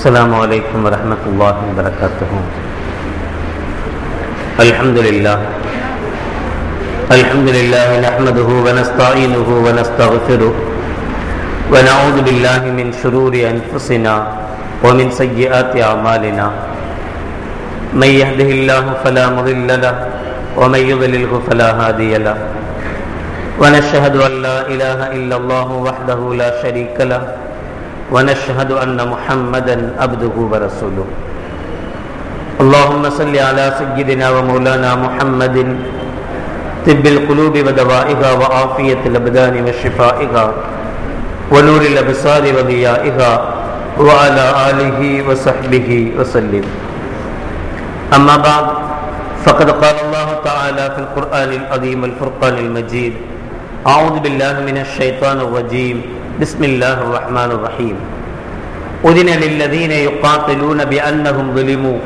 السلام عليكم ورحمة الله وبركاته. الحمد لله نحمده ونستعينه ونستغفره ونعوذ بالله من شرور أنفسنا ومن سيئات أعمالنا. من يهده الله فلا مضل له ومن يضلله فلا هادي له. ونشهد أن لا إله إلا الله وحده لا شريك له ونشهد أن محمدا عبده ورسوله. اللهم صل على سيدنا ومولانا محمد طب القلوب ودوائها وعافية الأبدان وشفائها ونور الأبصار وضيائها وعلى آله وصحبه وسلم. أما بعد، فقد قال الله تعالى في القرآن العظيم الفرقان المجيد: أعوذ بالله من الشيطان الرجيم، بسم الله الرحمن الرحيم. أذن للذين يقاتلون بأنهم ظلموا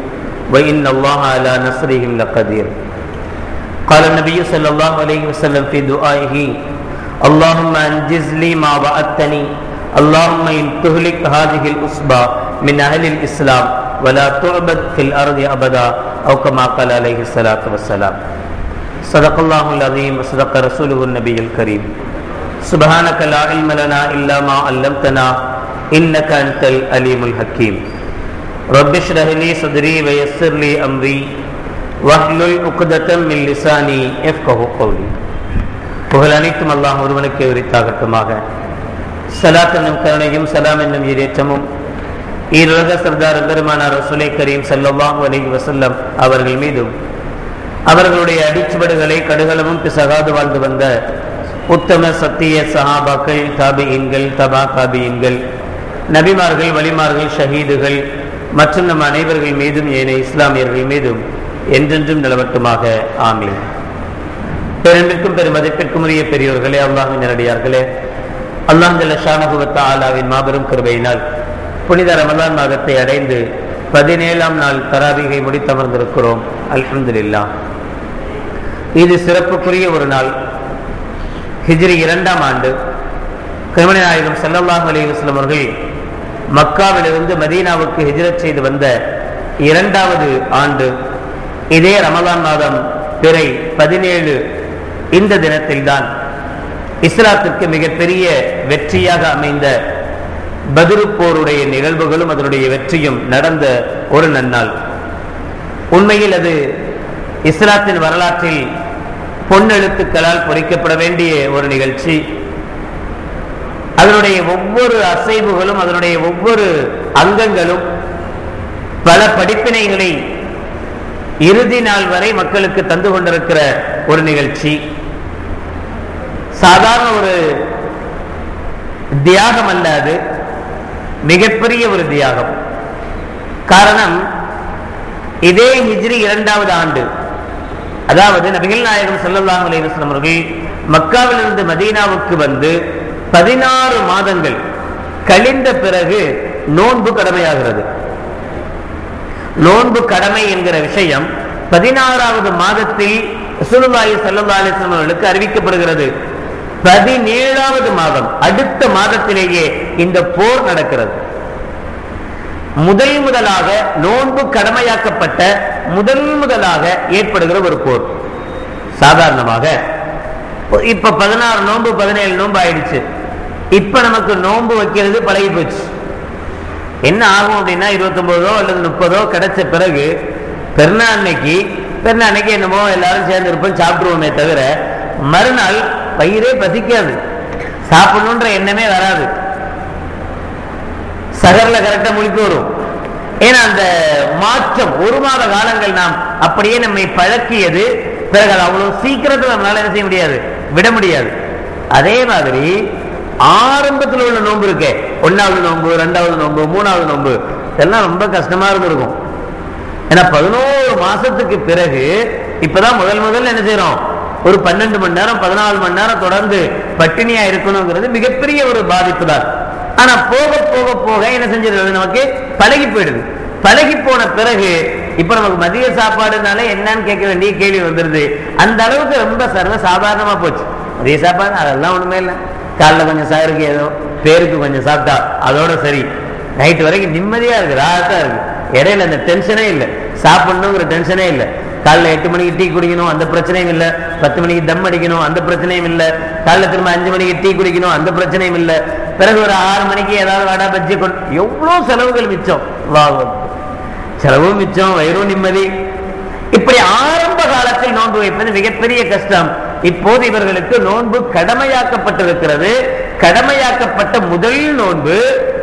وإن الله على نصرهم لقدير. قال النبي صلى الله عليه وسلم في دعائه: اللهم أنجز لي ما وعدتني، اللهم إن تهلك هذه الأصبع من أهل الإسلام ولا تعبد في الأرض أبدا، أو كما قال عليه الصلاة والسلام. صدق الله العظيم وصدق رسوله النبي الكريم. سبحانك لا علم لنا إلا ما علمتنا إنك أنت العليم الحكيم. رب اشرح لي صدري ويسر لي أمري واحلل عقدة من لساني يفقهوا قولي. புகழ் அனைத்தும் அல்லாஹ் ஒருவனுக்கே உரித்தாகட்டுமாக. ஸலாத் என்னும் கருணையும் சலாம் என்னும் ஈரேற்றமும் ஈருலக சர்தார் பெருமானார் ரசூலை கரீம் ஸல்லல்லாஹு அலைஹி வஸல்லம் அவர்கள் மீதும் அவர்களுடைய அடிச்சுவடுகளை கடுகளவும் பிசகாது வாழ்ந்து வந்த உத்தம சத்திய சஹாபாக்கள், தாபிஈன்கள், தபா தாபிஈன்கள், நபிமார்கள், வலிமார்கள், ஷஹீதுகள் மற்றும் நம் அனைவர்கள் மீதும் ஏனைய இஸ்லாமியர்கள் மீதும் என்றென்றும் நிலவட்டுமாக. ஆமீன். பெருமிற்கும் பெருமதிப்பிற்கும் உரிய பெரியோர்களே, அல்லாஹ்வின் நல்லடியார்களே, அல்லாஹ் ஜல்ல ஷானஹு வ தஆலாவின் மாபெரும் கிருபையினால் புனித ரமலான் மாதத்தை அடைந்து 17ஆம் நாள் தராவீகை முடித்தமர்ந்திருக்கிறோம். அல்ஹம்துலில்லாஹ். இது சிறப்புக்குரிய ஒரு நாள். ஹிஜ்ரி 2ஆம் ஆண்டு கண்மணி நாயகம் ஸல்லல்லாஹு அலைஹி வஸல்லம் அவர்கள் மக்காவிலிருந்து மதீனாவுக்கு ஹிஜ்ரத் செய்து வந்த 2வது ஆண்டு. இதே ரமலான் மாதம் பிறை 17 இந்த தினத்தில்தான் இஸ்லாத்திற்கு மிகப்பெரிய வெற்றியாக அமைந்த பத்ரு போருடைய நிகழ்வுகளும் அதனுடைய வெற்றியும் நடந்த ஒரு நன்னாள். உண்மையில் அது இஸ்லாத்தின் வரலாற்றில் பொன்னெழுத்துக்களால் பொறிக்கப்பட வேண்டிய ஒரு நிகழ்ச்சி. அதனுடைய ஒவ்வொரு அசைவுகளும் அதனுடைய ஒவ்வொரு அங்கங்களும் பல படிப்பினைகளை இறுதி நாள் வரை மக்களுக்கு தந்து கொண்டிருக்கிற ஒரு நிகழ்ச்சி. சாதாரண ஒரு தியாகம் அல்ல, அது மிகப்பெரிய ஒரு தியாகம். காரணம், இதே ஹிஜ்ரி 2வது ஆண்டு, அதாவது நபிகள் நாயகம் ஸல்லல்லாஹு அலைஹி வஸல்லம் அவர்கள் மக்காவிலிருந்து மதீனாவுக்கு வந்து 16 மாதங்கள் கழிந்த பிறகு நோன்பு கடமையாகிறது. நோன்பு கடமை என்கிற விஷயம் 16வது மாதத்தில் ரசூலுல்லாஹி ஸல்லல்லாஹு அலைஹி வஸல்லம் அவர்களுக்கு அறிவிக்கப்படுகிறது. 17வது மாதம், அடுத்த மாதத்திலேயே இந்த போர் நடக்கிறது. முதலாக நோன்பு கடமையாக்கப்பட்ட முதலாக ஏற்படுகிற ஒரு போர். சாதாரணமாக இப்ப 16 நோன்பு 17 நோன்பு ஆயிடுச்சு. இப்ப நமக்கு நோன்பு வைக்கிறது பழகி போச்சு. என்ன ஆகும் அப்படின்னா, 29 அல்லது 30 கிடைச்ச பிறகு பெருநாளைக்கு என்னமோ எல்லாரும் சேர்ந்து இருப்போம், சாப்பிடுவோமே தவிர மறுநாள் வயிறே பசிக்காது, சாப்பிடணுன்ற எண்ணமே வராது. சகர்ல கரெக்டா முழிப்பு வரும். ஏன்னா அந்த மாற்றம் 1 மாத காலங்கள் நாம் அப்படியே நம்மை பழக்கியது. பிறகு அவ்வளவு சீக்கிரத்தில் நம்மளால என்ன செய்ய முடியாது, விட முடியாது. அதே மாதிரி ஆரம்பத்தில் உள்ள நோன்பு இருக்கே, 1வது நோன்பு, 2வது நோன்பு, 3வது நோன்பு, இதெல்லாம் ரொம்ப கஷ்டமா இருந்திருக்கும். ஏன்னா 11 மாசத்துக்கு பிறகு இப்பதான் முதல் என்ன செய்யறோம், ஒரு 12 மணி நேரம் 14 மணி நேரம் தொடர்ந்து பட்டினியா இருக்கணுங்கிறது மிகப்பெரிய ஒரு பாதிப்பு தான். ஆனா போக போக போக என்ன செஞ்சிருது, நமக்கு பழகி போயிடுது. பழகி போன பிறகு இப்ப நமக்கு மதிய சாப்பாடுனால என்னன்னு கேட்க வேண்டிய கேள்வி வந்துருது. அந்த அளவுக்கு ரொம்ப சர்வ சாதாரணமா போச்சு. மதிய சாப்பாடு அதெல்லாம் ஒண்ணுமே இல்லை, காலைல கொஞ்சம் சாருக்கு ஏதோ பேருக்கு கொஞ்சம் சாப்பிட்டா அதோட சரி. நைட்டு வரைக்கும் நிம்மதியா இருக்கு, ராகத்தா இருக்கு. இடையில அந்த டென்ஷனே இல்லை, சாப்பிடணுங்கிற டென்ஷனே இல்லை. காலைல 8 மணிக்கு டீ குடிக்கணும், அந்த பிரச்சனையும் இல்லை. 10 மணிக்கு தம் அடிக்கணும், அந்த பிரச்சனையும் இல்லை. காலைல திரும்ப 5 மணிக்கு டீ குடிக்கணும், அந்த பிரச்சனையும் இல்லை. பிறகு ஒரு 6 மணிக்கு ஏதாவது வடை பஜ்ஜி எவ்வளோ செலவுகள் மிச்சம், செலவும் மிச்சம், வயிறும் நிம்மதி. இப்படி ஆரம்ப காலத்தில் நோன்பு வைப்பது மிகப்பெரிய கஷ்டம். இப்போது இவர்களுக்கு நோன்பு கடமையாக்கப்பட்டிருக்கிறது. கடமையாக்கப்பட்ட முதல் நோன்பு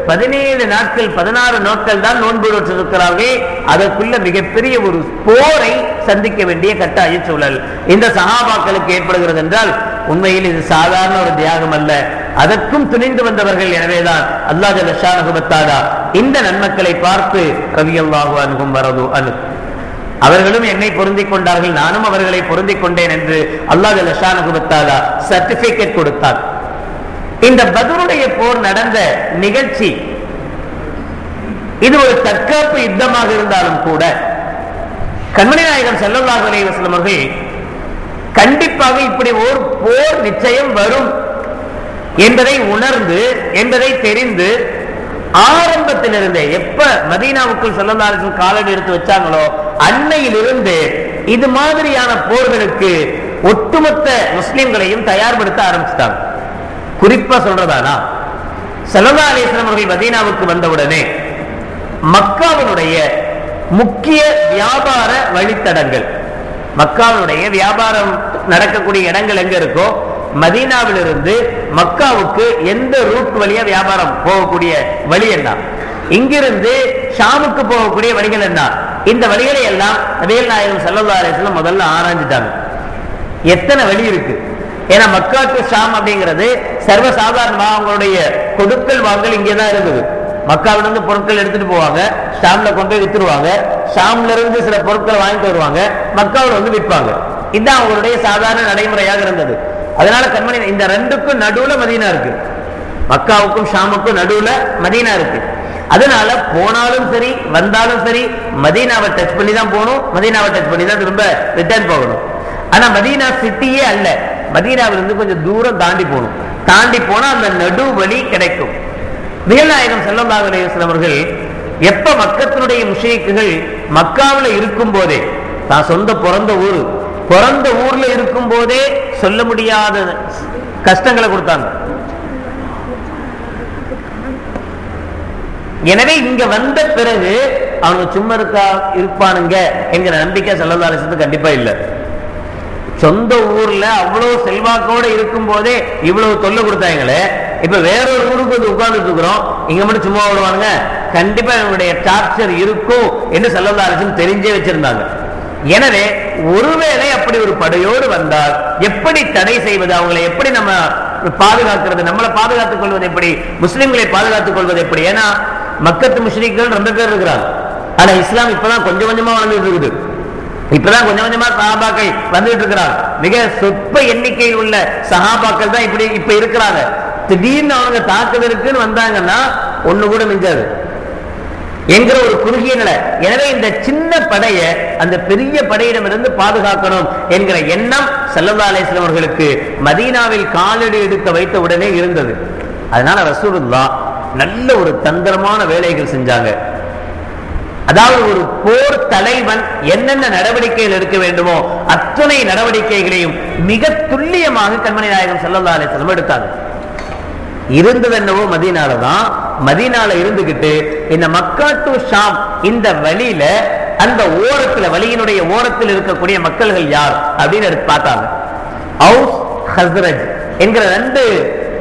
17 நாட்கள் 16 நாட்கள் தான் நோன்பு நோற்றிருக்கிறார்கள். அதற்குள்ள மிகப்பெரிய ஒரு போரை சந்திக்க வேண்டிய கட்டாய சூழல் இந்த சஹாபாக்களுக்கு ஏற்படுகிறது என்றால் உண்மையில் இது சாதாரண ஒரு தியாகம் அல்ல. அதற்கும் துணிந்து வந்தவர்கள். எனவேதான் அல்லாஹ் ஜல்ல ஷானஹு வ தஆலா இந்த நன்மக்களை பார்த்து ரலியல்லாஹு அன்ஹும் வரது அன் அவர்களும் என்னை பொருந்திக் கொண்டார்கள், நானும் அவர்களை பொருந்திக் கொண்டேன் என்று அல்லாஹ் ஜல்ல ஷானஹு வ தஆலா சர்டிபிகேட் கொடுத்தார். இந்த பத்ருடைய போர் நடந்த நிகழ்ச்சி இது ஒரு தற்காப்பு யுத்தமாக இருந்தாலும் கூட கண்மணி நாயகம் ஸல்லல்லாஹு அலைஹி வஸல்லம் அவர்கள் கண்டிப்பாக இப்படி ஒரு போர் நிச்சயம் வரும் என்பதை உணர்ந்து, என்பதை தெரிந்து, ஆரம்பத்திலிருந்தே எப்ப மதீனாவுக்குள் ஸல்லல்லாஹு அலைஹி வஸல்லம் காலடி எடுத்து வச்சாங்களோ அன்னையிலிருந்து இது மாதிரியான போர்களுக்கு ஒட்டுமொத்த முஸ்லிம்களையும் தயார்படுத்த ஆரம்பிச்சிட்டாங்க. குறிப்பா சொல்றதானா, ஸல்லல்லாஹு அலைஹி வஸல்லம் அவர்கள் மதீனாவுக்கு வந்தவுடனே மக்காவினுடைய முக்கிய வியாபார வழித்தடங்கள், மக்காவினுடைய வியாபாரம் நடக்கக்கூடிய இடங்கள் எங்க இருக்கோ, மதீனாவிலிருந்து மக்காவுக்கு எந்த ரூட் வழியா வியாபாரம் போகக்கூடிய வழி என்ன, இங்கிருந்து ஷாமுக்கு போகக்கூடிய வழிகள் என்ன, இந்த வழிகளை எல்லாம் நபிகள் நாயகம் ஸல்லல்லாஹு அலைஹி வஸல்லம் முதல்ல ஆராய்ஞ்சிட்டாங்க. எத்தனை வழி இருக்கு? ஏன்னா மக்கா டு ஷாம் அப்படிங்கிறது சர்வசாதாரணமாக அவங்களுடைய கொடுக்கல் வாங்கல் இங்கேதான் இருந்தது. மக்காவிலிருந்து பொருட்கள் எடுத்துட்டு போவாங்க, ஷாம்ல கொண்டு போய் வித்துருவாங்க, ஷாம்ல இருந்து சில பொருட்களை வாங்கிட்டு வருவாங்க, மக்காவில் வந்து விற்பாங்க. இதுதான் அவங்களுடைய சாதாரண நடைமுறையாக இருந்தது. அதனால கண்மணி இந்த ரெண்டுக்கும் நடுவுல மதீனா இருக்கு, மக்காவுக்கும் ஷாமுக்கும் நடுவுல மதீனா இருக்கு. அதனால போனாலும் சரி வந்தாலும் சரி மதீனாவை டச் பண்ணி தான் போகணும், மதீனாவை டச் பண்ணி தான் திரும்ப ரிட்டர்ன் போகணும். ஆனா மதீனா சிட்டியே அல்ல, மதீனாவிலிருந்து கொஞ்சம் தூரம் தாண்டி போகணும். தாண்டி போனா அந்த நடு வழி கிடைக்கும். நபிகள் நாயகம் ஸல்லல்லாஹு அலைஹி வஸல்லம் அவர்கள் எப்ப மக்கத்தினுடைய முஷ்ரிக்குகள் மக்காவில் இருக்கும் போதே, தான் சொந்த பிறந்த ஊர்ல இருக்கும் போதே சொல்ல முடியாத கஷ்டங்களை கொடுத்தாங்க. எனவே இங்க வந்த பிறகு அவங்க சும்மா இருப்பானுங்க என்கிற நம்பிக்கை ஸல்லல்லாஹு அலைஹி வஸல்லம் கண்டிப்பா இல்லை. சொந்த ஊர்ல அவ்வளவு செல்வாக்கோட இருக்கும் போதே இவ்வளவு தொல்லை கொடுத்தாங்களே, இப்ப வேறொரு ஊருக்கு வந்து உட்கார்ந்துட்டு இருக்கிறோம், இங்க மட்டும் சும்மா விடுவானுங்க, கண்டிப்பா இவங்களுடைய டார்ச்சர் இருக்கும் என்று ஸல்லல்லாஹு அலைஹி வஸல்லம் தெரிஞ்சே வச்சிருந்தாங்க. எனவே ஒருவேளை அப்படி ஒரு படையோடு வந்தால் எப்படி தடை செய்வது, அவங்களை எப்படி நம்ம பாதுகாக்கிறது, நம்மளை பாதுகாத்துக் கொள்வது எப்படி, முஸ்லிம்களை பாதுகாத்துக் கொள்வது எப்படி? ஏன்னா மக்கத்து முஷ்ரிக்குகள் ரொம்ப பேர் இருக்கிறாங்க. ஆனா இஸ்லாம் இப்பதான் கொஞ்சம் கொஞ்சமா வளர்ந்துட்டு இருக்குது. இப்பதான் கொஞ்சம் கொஞ்சமா சஹாபாக்கள் வந்துட்டு இருக்கிறாங்க. மிக சொற்ப எண்ணிக்கையில் உள்ள சஹாபாக்கள் தான் இப்ப இருக்கிறாங்க. திடீர்னு அவங்க தாக்குதலுக்குன்னு வந்தாங்கன்னா ஒண்ணு கூட மிஞ்சாது என்கிற ஒரு குறுகிய நிலை. எனவே இந்த சின்ன படையை அந்த பெரிய படையிடமிருந்து பாதுகாக்கணும் என்கிற எண்ணம் ஸல்லல்லாஹு அலைஹி வஸல்லம் அவர்களுக்கு மதீனாவில் காலடி எடுக்க வைத்த உடனே இருந்தது. அதனால ரசூலுல்லாஹ் நல்ல ஒரு தந்திரமான வேலைகள் செஞ்சாங்க. அதாவது ஒரு போர் தலைவன் என்னென்ன நடவடிக்கைகள் எடுக்க வேண்டுமோ அத்தனை நடவடிக்கைகளையும் மிக துல்லியமாக கண்மணி நாயகம் ஸல்லல்லாஹு அலைஹி வஸல்லம் எடுத்தாங்க. இருந்தது என்னவோ மதீனால தான். மதீனால இருந்துகிட்டு இந்த மக்கா டு ஷாம் இந்த வழியில அந்த ஓரத்துல, வழியினுடைய ஓரத்தில் இருக்கக்கூடிய மக்கள்கள் யார் அப்படின்னு எடுத்து பார்த்தாங்க. அவுஸ் ஹஸ்ரஜ் என்கிற 2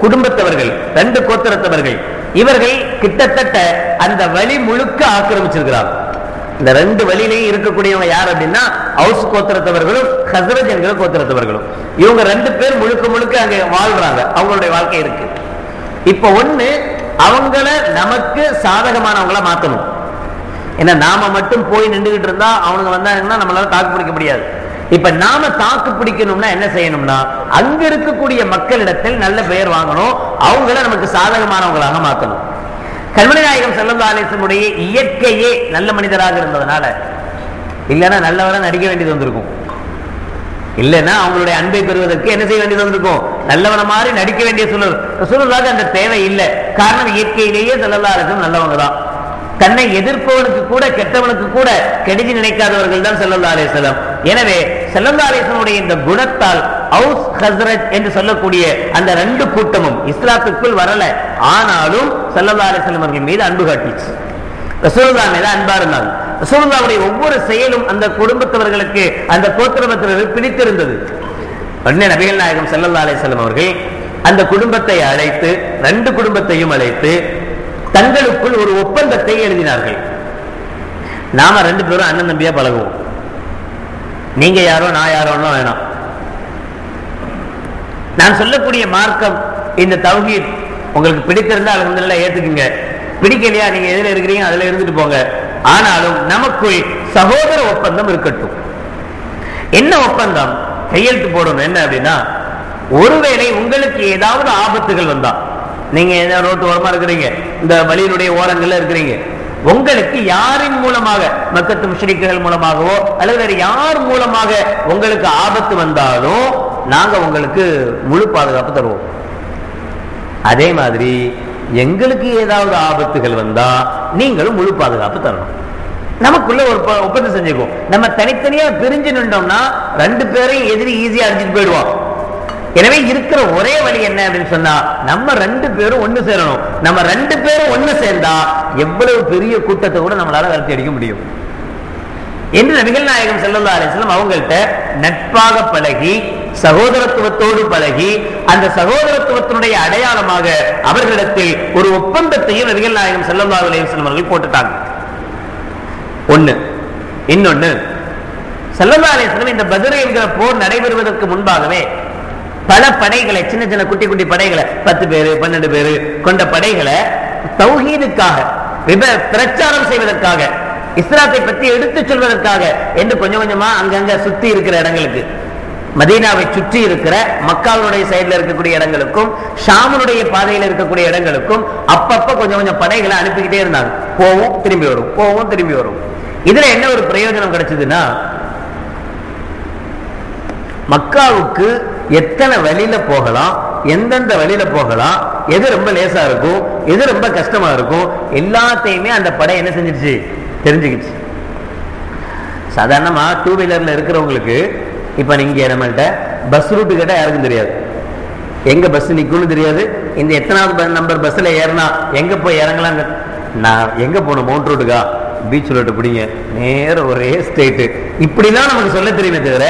குடும்பத்தவர்கள், 2 கோத்திரத்தவர்கள். இவர்கள் கிட்டத்தட்ட அந்த வழி முழுக்க ஆக்கிரமிச்சிருக்கிறாங்க. இந்த 2 வழியிலையும் இருக்கக்கூடியவங்க யார் அப்படின்னா அவுஸ் கோத்திரத்தவர்களும் ஹஸ்ரஜ் என்கிற கோத்திரத்தவர்களும். இவங்க 2 பேர் முழுக்க முழுக்க அங்க வாழ்றாங்க, அவங்களுடைய வாழ்க்கை இருக்கு. இப்ப ஒண்ணு, அவங்கள நமக்கு சாதகமானவங்கள மாத்தணும். ஏன்னா நாம மட்டும் போய் நின்றுகிட்டு இருந்தா அவனுங்க வந்தாங்கன்னா நம்மளால தாக்கு பிடிக்க முடியாது. இப்ப நாம தாக்கு பிடிக்கணும்னா என்ன செய்யணும்னா அங்க இருக்கக்கூடிய மக்களிடத்தில் நல்ல பெயர் வாங்கணும், அவங்கள நமக்கு சாதகமானவங்களாக மாத்தணும். கண்மணி நாயகம் ஸல்லல்லாஹு அலைஹி வஸல்லம் உடைய இயற்கையே நல்ல மனிதராக இருந்ததுனால, இல்லைன்னா நல்லவரை நடிக்க வேண்டியது வந்திருக்கும், இல்லைன்னா அவங்களுடைய அன்பை பெறுவதற்கு என்ன செய்ய வேண்டியது வந்திருக்கும், நல்லவன மாதிரி நடிக்க வேண்டிய சூழல். ரசூலுல்லாஹ்க்கு அந்த தேவை இல்லை. காரணம், இயற்கையிலேயே ஸல்லல்லாஹு அலைஹி வஸல்லம் நல்லவங்க தான். தன்னை எதிர்ப்பவனுக்கு கூட, கெட்டவனுக்கு கூட கெடுதி நினைக்காதவர்கள் தான் ஸல்லல்லாஹு அலைஹி வஸல்லம். எனவே ஸல்லல்லாஹு அலைஹி வஸல்லம் இந்த குணத்தால் அவுஸ் ஹஸ்ரஜ் என்று சொல்லக்கூடிய அந்த ரெண்டு கூட்டமும் இஸ்லாத்துக்குள் வரல. ஆனாலும் ஸல்லல்லாஹு அலைஹி வஸல்லம் அவர்கள் மீது அன்பு காட்டிச்சு. ரசூலுல்லாஹ் மீது அன்பா இருந்தாங்க. ரசூலுல்லாஹ்வுடைய ஒவ்வொரு செயலும் அந்த குடும்பத்தவர்களுக்கு, அந்த கோத்திரத்தினருக்கு பிடித்திருந்தது. உடனே நபிகள் நாயகம் ஸல்லல்லாஹு அலைஹி வஸல்லம் அவர்கள் அந்த குடும்பத்தை அழைத்து, ரெண்டு குடும்பத்தையும் அழைத்து தங்களுக்குள் ஒரு ஒப்பந்தத்தை எழுதினார்கள். நாம ரெண்டு பேரும் அண்ணன் தம்பியா பழகுவோம். நீங்க யாரோ நான் யாரோன்னா வேணாம். நான் சொல்லக்கூடிய மார்க்கம் இந்த தௌஹீத் உங்களுக்கு பிடித்திருந்தா அல்ஹம்துலில்லாஹ் ஏத்துக்குங்க. பிடிக்கலையா நீங்க எதுல இருக்கிறீங்க அதுல இருந்துட்டு போங்க. ஆனாலும் நமக்குள் சகோதர ஒப்பந்தம் இருக்கட்டும். என்ன ஒப்பந்தம்? கையெழுத்து போடணும். என்ன அப்படின்னா, ஒருவேளை உங்களுக்கு ஏதாவது ஆபத்துகள் வந்தா, நீங்க ரோட்டு ஓரமா இருக்கிறீங்க, இந்த வழியினுடைய ஓரங்கள்ல இருக்கிறீங்க, உங்களுக்கு யாரின் மூலமாக, மக்கத்து முஷ்ரிக்குகள் மூலமாகவோ அல்லது வேற யார் மூலமாக உங்களுக்கு ஆபத்து வந்தாலும் நாங்க உங்களுக்கு முழு பாதுகாப்பு தருவோம். அதே மாதிரி எங்களுக்கு ஏதாவது ஆபத்துகள் வந்தா நீங்களும் முழு பாதுகாப்பு தரணும். நமக்குள்ள ஒரு ஒப்பந்தம் செஞ்சுக்குவோம். நம்ம தனித்தனியா பிரிஞ்சு நின்றோம்னா ரெண்டு பேரையும் எதிரி ஈஸியா அடிச்சுட்டு போயிடுவோம். எனவே இருக்கிற ஒரே வழி என்ன அப்படின்னு சொன்னா, நம்ம ரெண்டு பேரும் ஒண்ணு சேரணும். நம்ம ரெண்டு பேரும் ஒண்ணு சேர்ந்தா எவ்வளவு பெரிய கூட்டத்தை கூட நம்மளால விரட்டி அடிக்க முடியும் என்று நபிகள் நாயகம் ஸல்லல்லாஹு அலைஹி வஸல்லம் அவங்கள்ட்ட நட்பாக பழகி, சகோதரத்துவத்தோடு பழகி, அந்த சகோதரத்துவத்தினுடைய அடையாளமாக அவர்களிடத்தில் ஒரு ஒப்பந்தத்தையும் நபிகள் நாயகம் ஸல்லல்லாஹு அலைஹி வஸல்லம் அவர்கள் போட்டுட்டாங்க. ஒண்ணு. இன்னொன்னு, ஸல்லல்லாஹு அலைஹி வஸல்லம் இந்த பத்ர் என்கிற போர் நடைபெறுவதற்கு முன்பாகவே பல படைகளை, சின்ன சின்ன குட்டி குட்டி படைகளை, 10 பேரு 12 பேரு கொண்ட படைகளை தௌஹீதுக்காக, பிரச்சாரம் செய்வதற்காக, இஸ்லாத்தை பற்றி எடுத்துச் சொல்வதற்காக என்று கொஞ்சம் கொஞ்சமா அங்கங்க சுத்தி இருக்கிற இடங்களுக்கு, மதீனாவை சுற்றி இருக்கிற மக்காவுடைய சைடுல இருக்கக்கூடிய இடங்களுக்கும் ஷாமுடைய பாதையில் இருக்கக்கூடிய இடங்களுக்கும் அப்பப்ப கொஞ்சம் கொஞ்சம் படைகளை அனுப்பிக்கிட்டே இருந்தாங்க. போவோம் திரும்பி வரும், போவோம் திரும்பி வரும். இதுல என்ன ஒரு பிரயோஜனம் கிடைச்சதுன்னா, மக்காவுக்கு எத்தனை வழியில போகலாம், எந்தெந்த வழியில போகலாம், எது ரொம்ப லேசா இருக்கும், எது ரொம்ப கஷ்டமா இருக்கும், எல்லாத்தையுமே அந்த படை என்ன செஞ்சிருச்சு, தெரிஞ்சுக்கிச்சு. சாதாரணமா டூ வீலர்ல இருக்கிறவங்களுக்கு இப்ப நீங்க நம்மள்ட்ட பஸ் ரூட்டு கேட்டா யாருக்கும் தெரியாது, எங்க பஸ் நிக்கும்னு தெரியாது, இந்த எத்தனாவது நம்பர் பஸ்ல ஏறினா எங்க போய் இறங்கலாம். நான் எங்க போனோம், மவுண்ட் ரோட்டுக்கா, பீச் ரோட்டு பிடிங்க, நேர ஒரே ஸ்டேட், இப்படிலாம் நமக்கு சொல்ல தெரியுமே தவிர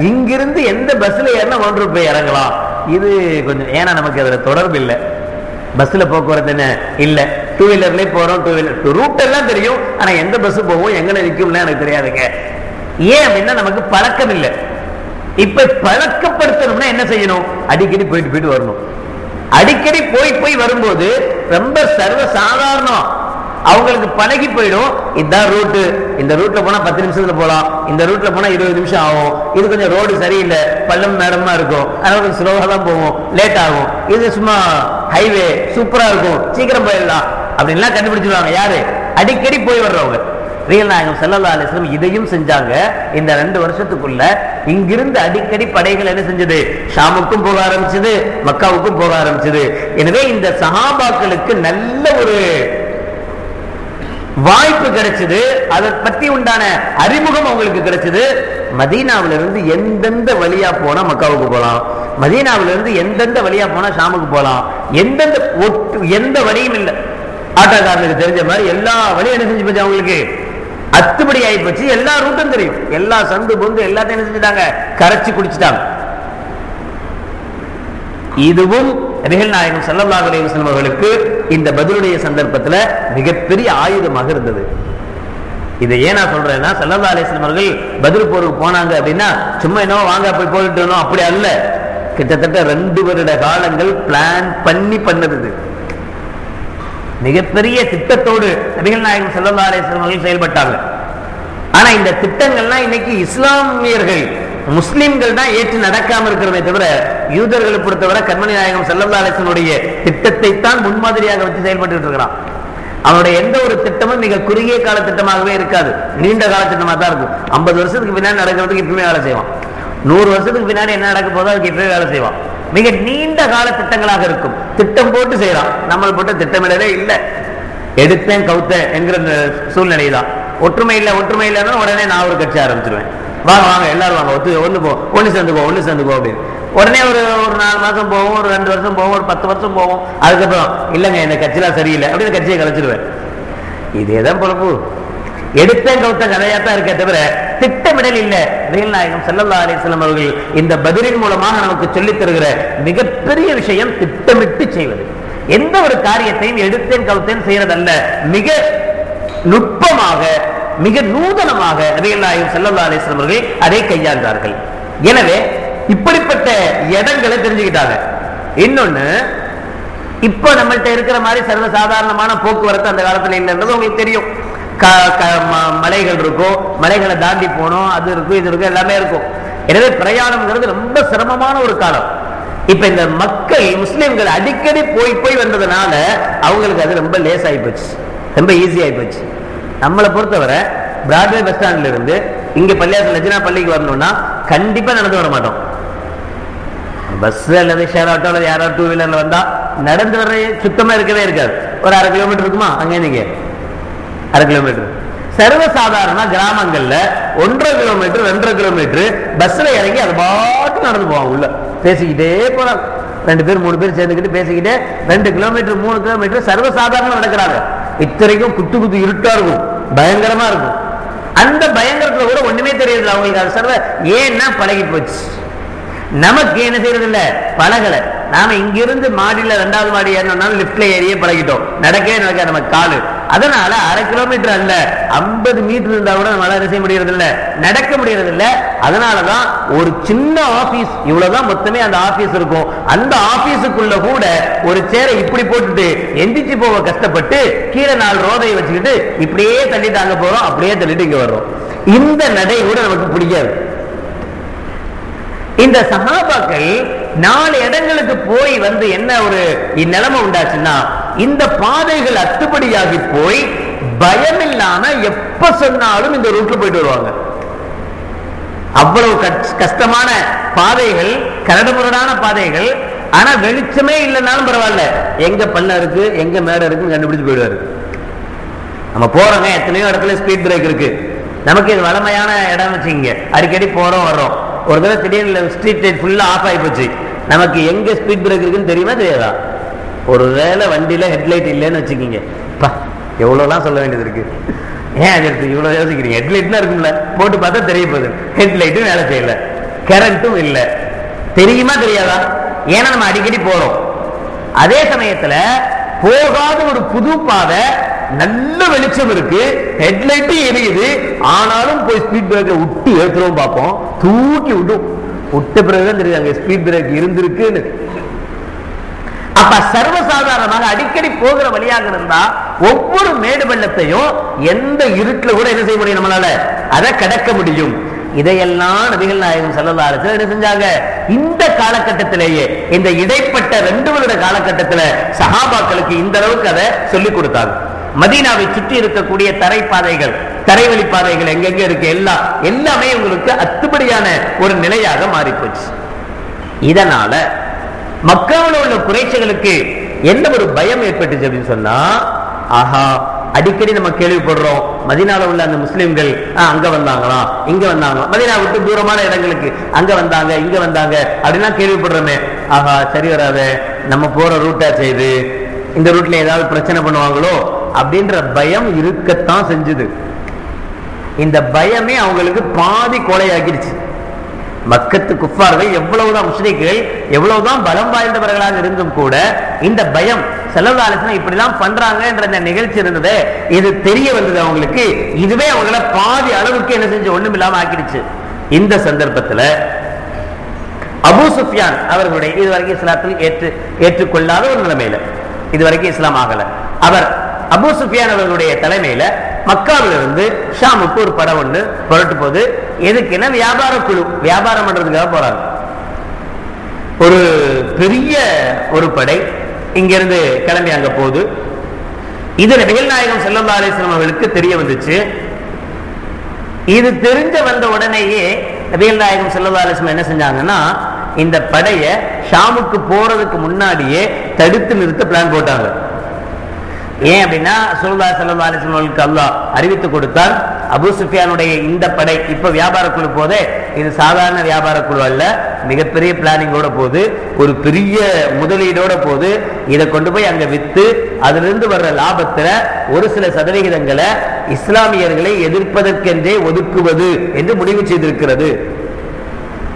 இங்கிருந்து எந்த பஸ்ல ஏறினா மவுண்ட் ரோட் போய் இறங்கலாம் இது கொஞ்சம், ஏன்னா நமக்கு அதுல தொடர்பு இல்லை. பஸ்ல போக்குவரத்து என்ன இல்ல, டூ வீலர்லயே போறோம், டூ வீலர் ரூட் எல்லாம் தெரியும், ஆனா எந்த பஸ் போவோம் எங்க நிற்கும்ல எனக்கு தெரியாதுங்க. ஏன் அப்படின்னா நமக்கு பழக்கம் இல்லை. இப்ப பழக்கப்படுத்தணும்னா என்ன செய்யணும், அடிக்கடி போயிட்டு போயிட்டு வரணும். அடிக்கடி போய் போய் வரும்போது ரொம்ப சர்வ சாதாரணம், அவங்களுக்கு பழகி போயிடும். இதுதான் ரூட்டு, இந்த ரூட்ல போனா 10 நிமிஷத்துல போலாம், இந்த ரூட்ல போனா 20 நிமிஷம் ஆகும், இது கொஞ்சம் ரோடு சரியில்லை, பள்ளம் மேடமா இருக்கும், அதனால கொஞ்சம் ஸ்லோவா தான் போவோம், லேட் ஆகும், இது சும்மா ஹைவே சூப்பரா இருக்கும், சீக்கிரம் போயிடலாம் அப்படின்லாம் கண்டுபிடிச்சிருவாங்க. யாரு? அடிக்கடி போய் வர்றவங்க. நபிகள் நாயகம் ஸல்லல்லாஹு அலைஹி வஸல்லம் இதையும் செஞ்சாங்க. இந்த 2 வருஷத்துக்குள்ள இங்கிருந்து அடிக்கடி படைகள் என்ன செஞ்சது, ஷாமுக்கும் போக ஆரம்பிச்சது, மக்காவுக்கும் போக ஆரம்பிச்சது. எனவே இந்த சஹாபாக்களுக்கு நல்ல ஒரு வாய்ப்பு கிடைச்சது, அதை பத்தி உண்டான அறிமுகம் அவங்களுக்கு கிடைச்சது. மதீனாவிலிருந்து எந்தெந்த வழியா போனா மக்காவுக்கு போலாம், மதீனாவிலிருந்து எந்தெந்த வழியா போனா ஷாமுக்கு போலாம், எந்த வழியும் இல்லை. ஆட்டோக்காரனுக்கு தெரிஞ்ச மாதிரி எல்லா வழியும் என்ன செஞ்சு போச்சு, அவங்களுக்கு அத்துப்படி ஆகி போச்சு. எல்லா ரூட்டும் தெரியும், எல்லா சந்து பொந்து எல்லாத்தையும் என்ன செஞ்சுட்டாங்க, கரைச்சி குடிச்சிட்டாங்க. இதுவும் நபிகள் நாயகம் ஸல்லல்லாஹு அலைஹி வஸல்லம் அவர்களுக்கு இந்த பத்ருடைய சந்தர்ப்பத்தில் மிகப்பெரிய ஆயுதமாக இருந்தது. இதை ஏன் நான் சொல்றேன்னா, ஸல்லல்லாஹு அலைஹி வஸல்லம் அவர்கள் பத்ர் போருக்கு போனாங்க அப்படின்னா சும்மா என்னவோ வாங்க போய் போயிட்டு அப்படி அல்ல. கிட்டத்தட்ட 2 வருட காலங்கள் பிளான் பண்ணது. மிகப்பெரிய திட்டத்தோடு நபிகள் நாயகம் ஸல்லல்லாஹு அலைஹி வஸல்லம் அவர்கள் செயல்பட்டாங்க. ஆனா இந்த திட்டங்கள்லாம் இன்னைக்கு இஸ்லாமியர்கள், முஸ்லிம்கள் தான் ஏற்று நடக்காம இருக்கிறதே தவிர, யூதர்களை பொறுத்தவரை கண்மணி நாயகம் ஸல்லல்லாஹு அலைஹி வஸல்லம் திட்டத்தை தான் முன்மாதிரியாக வச்சு செயல்பட்டு இருக்கிறான். அவனுடைய எந்த ஒரு திட்டமும் மிக குறுகிய கால திட்டமாகவே இருக்காது, நீண்ட கால திட்டமாக தான் இருக்கும். 50 வருஷத்துக்கு பின்னாடி நடக்கிறதுக்கு இப்பவுமே வேலை செய்வான், 100 வருஷத்துக்கு பின்னாடி என்ன நடக்க போதோ அதுக்கு இப்பவே வேலை செய்வான். மிக நீண்ட கால திட்டங்களாக இருக்கும். திட்டம் போட்டு செய்யலாம், நம்ம போட்ட திட்டமிடவே இல்லை, எடுத்தேன் கவுத்தேன் என்கிற சூழ்நிலை தான். ஒற்றுமை இல்லைன்னா உடனே நான் ஒரு கட்சி ஆரம்பிச்சிருவேன், வாங்க வாங்க எல்லாரும் வாங்க, ஒன்று சேர்ந்துக்கோ அப்படின்னு. உடனே ஒரு 4 மாசம் போவோம், ஒரு 2 வருஷம் போவோம், ஒரு 10 வருஷம் போவோம். அதுக்கப்புறம் இல்லைங்க இந்த கட்சியெல்லாம் சரியில்லை அப்படின்னு கட்சியை கலைச்சிருவேன். இதேதான் பொழப்பு. எடுத்தேன் கவுத்த கதையாத்தான் இருக்க தவிர திட்டமிடல் இல்லை. நபிகள் நாயகம் ஸல்லல்லாஹு அலைஹி வஸல்லம் அவர்கள் இந்த பத்ரின் மூலமாக நமக்கு சொல்லித் தருகிற மிகப்பெரிய விஷயம் திட்டமிட்டு செய்வது. எந்த ஒரு காரியத்தையும் எடுத்தேன் கவுத்தேன் செய்யறதல்ல, மிக நுட்பமாக மிக நூதனமாக நபிகள் நாயகம் ஸல்லல்லாஹு அலைஹி வஸல்லம் அவர்கள் அதை கையாண்டார்கள். எனவே இப்படிப்பட்ட இடங்களை தெரிஞ்சுக்கிட்டாங்க. இன்னொன்னு, இப்ப நம்மள்ட்ட இருக்கிற மாதிரி சர்வசாதாரணமான போக்குவரத்து அந்த காலத்துல இல்லைன்றது உங்களுக்கு தெரியும். மலைகள் இருக்கும், மலைகளை தாண்டி போனோம், அது இருக்கும் இது இருக்கும், எல்லாமே இருக்கும். எனவே பிரயாணம்ங்கிறது ரொம்ப சிரமமான ஒரு காலம். இப்ப இந்த மக்கள் முஸ்லிம்கள் அடிக்கடி போய் வந்ததுனால அவங்களுக்கு அது ரொம்ப லேஸ் ஆகி போச்சு, ரொம்ப ஈஸி ஆகி போச்சு. நம்மளை பொறுத்தவரை பிராட்வே பஸ் ஸ்டாண்ட்ல இருந்து இங்க பள்ளியாசல் லஜ்னா பள்ளிக்கு வரணும்னா கண்டிப்பா நடந்து வர மாட்டோம். பஸ் அல்லது ஷேர் ஆட்டோ அல்லது யாராவது 2 வீலர்ல வந்தா நடந்து வர சுத்தமா இருக்கவே இருக்காது. ஒரு 1/2 கிலோமீட்டர் இருக்குமா, அங்கே நீங்க 1/2 கிலோமீட்டர். சர்வசாதாரண கிராமங்கள்ல 1.5 கிலோமீட்டர் 2.5 கிலோமீட்டர் பஸ்ல இறங்கி அது பாட்டு நடந்து போவாங்க. உள்ள பேசிக்கிட்டே போறாங்க, 2 பேர் 3 பேர் சேர்ந்துக்கிட்டு பேசிக்கிட்டே 2 கிலோமீட்டர் 3 கிலோமீட்டர் சர்வசாதாரணம் நடக்கிறாங்க. இத்தனைக்கும் குத்து இருட்டா இருக்கும், பயங்கரமா இருக்கும். அந்த பயங்கரத்துல கூட ஒண்ணுமே தெரியாது அவங்களுக்கு. அது சர்வ ஏன்னா பழகி போச்சு. நமக்கு என்ன செய்யறது இல்ல, பழகல. நாம இங்கிருந்து மாடியில 2வது மாடி ஏறினோம்னாலும் லிப்ட்ல ஏறியே பழகிட்டோம், நடக்கவே நடக்க நம்ம காலு. அதனால 1/2 கிலோமீட்டர் அல்ல 50 மீட்டர் இருந்தா கூட நம்மளால செய்ய முடியறது இல்ல, நடக்க முடியறது இல்ல. அதனாலதான் ஒரு சின்ன ஆபீஸ், இவ்வளவுதான் மொத்தமே அந்த ஆபீஸ் இருக்கும். அந்த ஆபீஸுக்குள்ள கூட ஒரு சேரை இப்படி போட்டுட்டு எந்திரிச்சு போக கஷ்டப்பட்டு கீழே 4 ரோதையை வச்சுக்கிட்டு இப்படியே தள்ளிட்டு அங்க போறோம், அப்படியே தள்ளிட்டு இங்க வர்றோம். இந்த நடை கூட நமக்கு பிடிக்காது. இந்த சஹாபாக்கள் 4 இடங்களுக்கு போய் வந்து என்ன ஒரு நிலைமை உண்டாச்சுன்னா, இந்த பாதைகள் அத்துப்படியாகி போய் பயம் இல்லாம எப்ப சொன்னாலும் இந்த ரூட்ல போயிட்டு வருவாங்க. அவ்வளவு கஷ்டமான பாதைகள், கரடுமுரடான பாதைகள். ஆனா வெளிச்சமே இல்லைன்னாலும் பரவாயில்ல, எங்க பள்ளம் இருக்கு எங்க மேடம் இருக்குன்னு கண்டுபிடிச்சு போயிடுவாரு. நம்ம போறோங்க, எத்தனையோ இடத்துல ஸ்பீட் பிரேக் இருக்கு, நமக்கு இது வளமையான இடம் வச்சுங்க, அடிக்கடி போறோம் வர்றோம். ஒரு தடவை திடீர்னு ஸ்ட்ரீட் லைட் ஃபுல்லா ஆஃப் ஆகி போச்சு, நமக்கு எங்க ஸ்பீட் பிரேக் இருக்குன்னு தெரியுமா தெரியாதா? ஒரு வேளை வண்டியில ஹெட்லைட் இல்லைன்னு வச்சுக்கிங்க, எவ்வளவுலாம் சொல்ல வேண்டியது இருக்கு. ஏன் அது எடுத்து இவ்வளவு யோசிக்கிறீங்க? ஹெட்லைட்லாம் இருக்கும்ல, போட்டு பார்த்தா தெரிய போகுது ஹெட்லைட்டும் வேலை செய்யல, கரண்ட்டும் இல்ல. தெரியுமா தெரியாதா? ஏன்னா நம்ம அடிக்கடி போறோம். அதே சமயத்துல போகாத ஒரு புது பாதை, நல்ல வெளிச்சம் இருக்கு, ஹெட்லைட்டும் எரியுது, ஆனாலும் போய் ஸ்பீட் பிரேக்கை விட்டு ஏற்றுறோம் பார்ப்போம், தூக்கி விட்ட பிறகுதான் தெரியுது அங்க ஸ்பீட் பிரேக் இருந்திருக்குன்னு. அப்ப சர்வசாதாரணமாக அடிக்கடி போகிற வழியாக இருந்தா ஒவ்வொரு மேடு வெள்ளத்தையும் எந்த இருட்டுல கூட என்ன செய்ய முடியும், நம்மளால அதை கடக்க முடியும். இதையெல்லாம் நபிகள் நாயகம் ஸல்லல்லாஹு அலைஹி வஸல்லம் என்ன செஞ்சாங்க? இந்த காலகட்டத்திலேயே, இந்த இடைப்பட்ட 2 வருட காலகட்டத்துல சஹாபாக்களுக்கு இந்த அளவுக்கு அதை சொல்லிக் கொடுத்தாங்க. மதீனாவை சுற்றி இருக்கக்கூடிய தரைப்பாதைகள், தரைவழி பாதைகள் எங்கெங்க இருக்கு எல்லாமே உங்களுக்கு அத்துப்படியான ஒரு நிலையாக மாறி போச்சு. இதனால மக்காவில் உள்ள குறைஷிகளுக்கு என்ன ஒரு பயம் ஏற்பட்டுச்சு அப்படின்னு சொன்னா, ஆஹா அடிக்கடி நம்ம கேள்விப்படுறோம் மதீனால உள்ள அந்த முஸ்லிம்கள் அங்க வந்தாங்களா இங்க வந்தாங்களா, மதீனா விட்டு தூரமான இடங்களுக்கு அங்க வந்தாங்க இங்க வந்தாங்க அப்படின்னா கேள்விப்படுறோமே. ஆஹா சரி வராத, நம்ம போற ரூட்டா செய்து இந்த ரூட்ல ஏதாவது பிரச்சனை பண்ணுவாங்களோ அப்படின்ற பயம் இருக்கத்தான் செஞ்சது. இந்த பயமே அவங்களுக்கு பாதி கொலையாக்கிடுச்சு. மக்கத்து குஃபார்கள் எவ்வளவுதான் முஸ்லிம்கள் எவ்வளவுதான் பலம் வாய்ந்தவர்களாக இருந்தும் கூட இந்த பயம், ஸல்லல்லாஹு அலைஹி வஸல்லம் இப்படிலாம் பண்றாங்க என்ற இந்த நிகழ்ச்சி இருந்தது, இது தெரிய வந்தது அவங்களுக்கு. இதுவே அவங்கள பாதி அளவுக்கு என்ன செஞ்சு ஒண்ணும் இல்லாம ஆக்கிடுச்சு. இந்த சந்தர்ப்பத்துல அபூ சுஃபியான் அவர்களுடைய இதுவரைக்கும் இஸ்லாத்தில் ஏற்றுக்கொள்ளாத ஒரு நிலைமையில, இதுவரைக்கும் இஸ்லாம் ஆகல, அவர் அபூ சுஃபியான் அவர்களுடைய தலைமையில மக்காவிலிருந்து ஷாமுக்கு ஒரு படம் ஒன்று புரட்டு போது, எதுக்குன்னா வியாபார குழு வியாபாரம் பண்றதுக்காக போறாங்க. ஒரு பெரிய ஒரு படை இங்கிருந்து கிளம்பி அங்க போகுது. இது நபிகள் நாயகம் ஸல்லல்லாஹு அலைஹி வஸல்லம் அவர்களுக்கு தெரிய வந்துச்சு. இது தெரிஞ்ச வந்த உடனேயே நபிகள் நாயகம் ஸல்லல்லாஹு அலைஹி வஸல்லம் என்ன செஞ்சாங்கன்னா, இந்த படைய ஷாமுக்கு போறதுக்கு முன்னாடியே தடுத்து நிறுத்த பிளான் போட்டாங்க. ஏன் அப்படின்னா ரசூலுல்லாஹி ஸல்லல்லாஹு அலைஹி வஸல்லம் அல்லாஹ் அறிவித்து கொடுத்தார், அபூ சுஃபியானுடைய இந்த படை இப்ப வியாபார குழு போதே, இது சாதாரண வியாபார குழு அல்ல, மிகப்பெரிய பிளானிங்கோட போகுது, ஒரு பெரிய முதலீடோட போகுது. இதை கொண்டு போய் அங்க வித்து அதிலிருந்து வர்ற லாபத்துல ஒரு சில சதவிகிதங்களை இஸ்லாமியர்களை எதிர்ப்பதற்கென்றே ஒதுக்குவது என்று முடிவு செய்திருக்கிறது.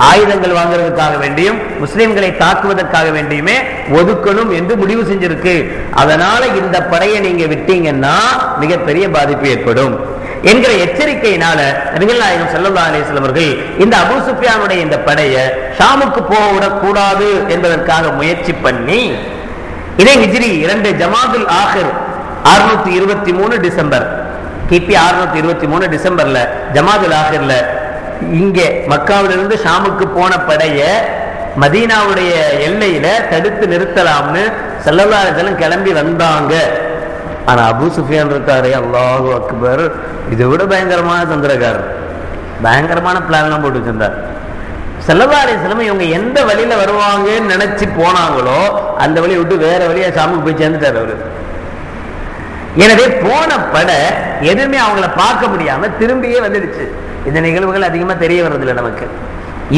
ஆயுதங்கள் வாங்குறதுக்காக வேண்டியும் முஸ்லிம்களை தாக்குவதற்காக வேண்டியுமே ஒதுக்கணும் என்று முடிவு செஞ்சிருக்கு. அதனால இந்த படையை நீங்க விட்டீங்கன்னா மிகப்பெரிய பாதிப்பு ஏற்படும் என்கிற எச்சரிக்கையினால நபிகள் நாயகம் ஸல்லல்லாஹு அலைஹி வஸல்லம் அவர்கள் இந்த அபூ சுஃபியானுடைய இந்த படையை ஷாமுக்கு போகவிடக் கூடாது என்பதற்காக முயற்சி பண்ணி, இதே ஹிஜ்ரி 2 ஜமாதுல் ஆஹிர் 623 டிசம்பர், கிபி 623 டிசம்பர்ல ஜமாதுல் ஆஹிர்ல இங்கே மக்காவிலிருந்து ஷாமுக்கு போன படைய மதீனாவுடைய எல்லையில தடுத்து நிறுத்தலாம்னு ஸல்லல்லாஹு அலைஹி வஸல்லம் கிளம்பி வந்தாங்க. ஆனா அபூ சுஃபியான் இருக்காரு, அல்லாஹு அக்பர், இதை விட பயங்கரமான தந்திரக்காரர், பயங்கரமான பிளான்லாம் போட்டு வச்சிருந்தார். ஸல்லல்லாஹு அலைஹி வஸல்லம் இவங்க எந்த வழியில வருவாங்கன்னு நினைச்சு போனாங்களோ அந்த வழியை விட்டு வேற வழியா ஷாமுக்கு போய் சேர்ந்துட்டார் அவரு. எனவே போன படை எதுவுமே அவங்கள பார்க்க முடியாம திரும்பியே வந்துடுச்சு. இந்த நிகழ்வுகள் அதிகமா தெரிய வர்றதில்லை நமக்கு.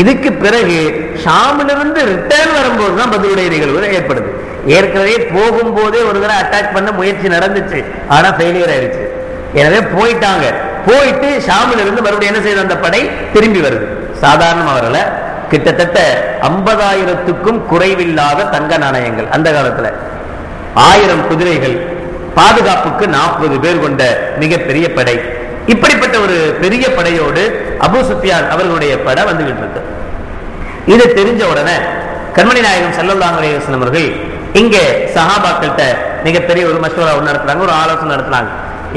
இதுக்கு பிறகு ஷாமிலிருந்து ரிட்டர்ன் வரும்போது தான் பதிலுடைய நிகழ்வுகள் ஏற்படுது. ஏற்கனவே போகும்போதே ஒரு தடவை அட்டாக் பண்ண முயற்சி நடந்துச்சு, ஆனா ஃபெயிலியர் ஆயிடுச்சு. எனவே போயிட்டாங்க. போயிட்டு ஷாமிலிருந்து மறுபடியும் என்ன செய்த அந்த படை திரும்பி வருது. சாதாரணமா வரல, கிட்டத்தட்ட 50,000க்கும் குறைவில்லாத தங்க நாணயங்கள், அந்த காலத்துல 1000 குதிரைகள், பாதுகாப்புக்கு 40 பேர் கொண்ட மிகப்பெரிய படை. இப்படிப்பட்ட ஒரு பெரிய படையோடு அபூ சுஃபியான் அவர்களுடைய படை வந்துகிட்டு இருக்கு. இது தெரிஞ்ச உடனே கண்மணி நாயகம் ஸல்லல்லாஹு அலைஹி வஸல்லம் அவர்கள் இங்கே சஹாபாக்கள்கிட்ட மிகப்பெரிய ஒரு மஷ்வரா நடத்துறாங்க, ஒரு ஆலோசனை நடத்துறாங்க.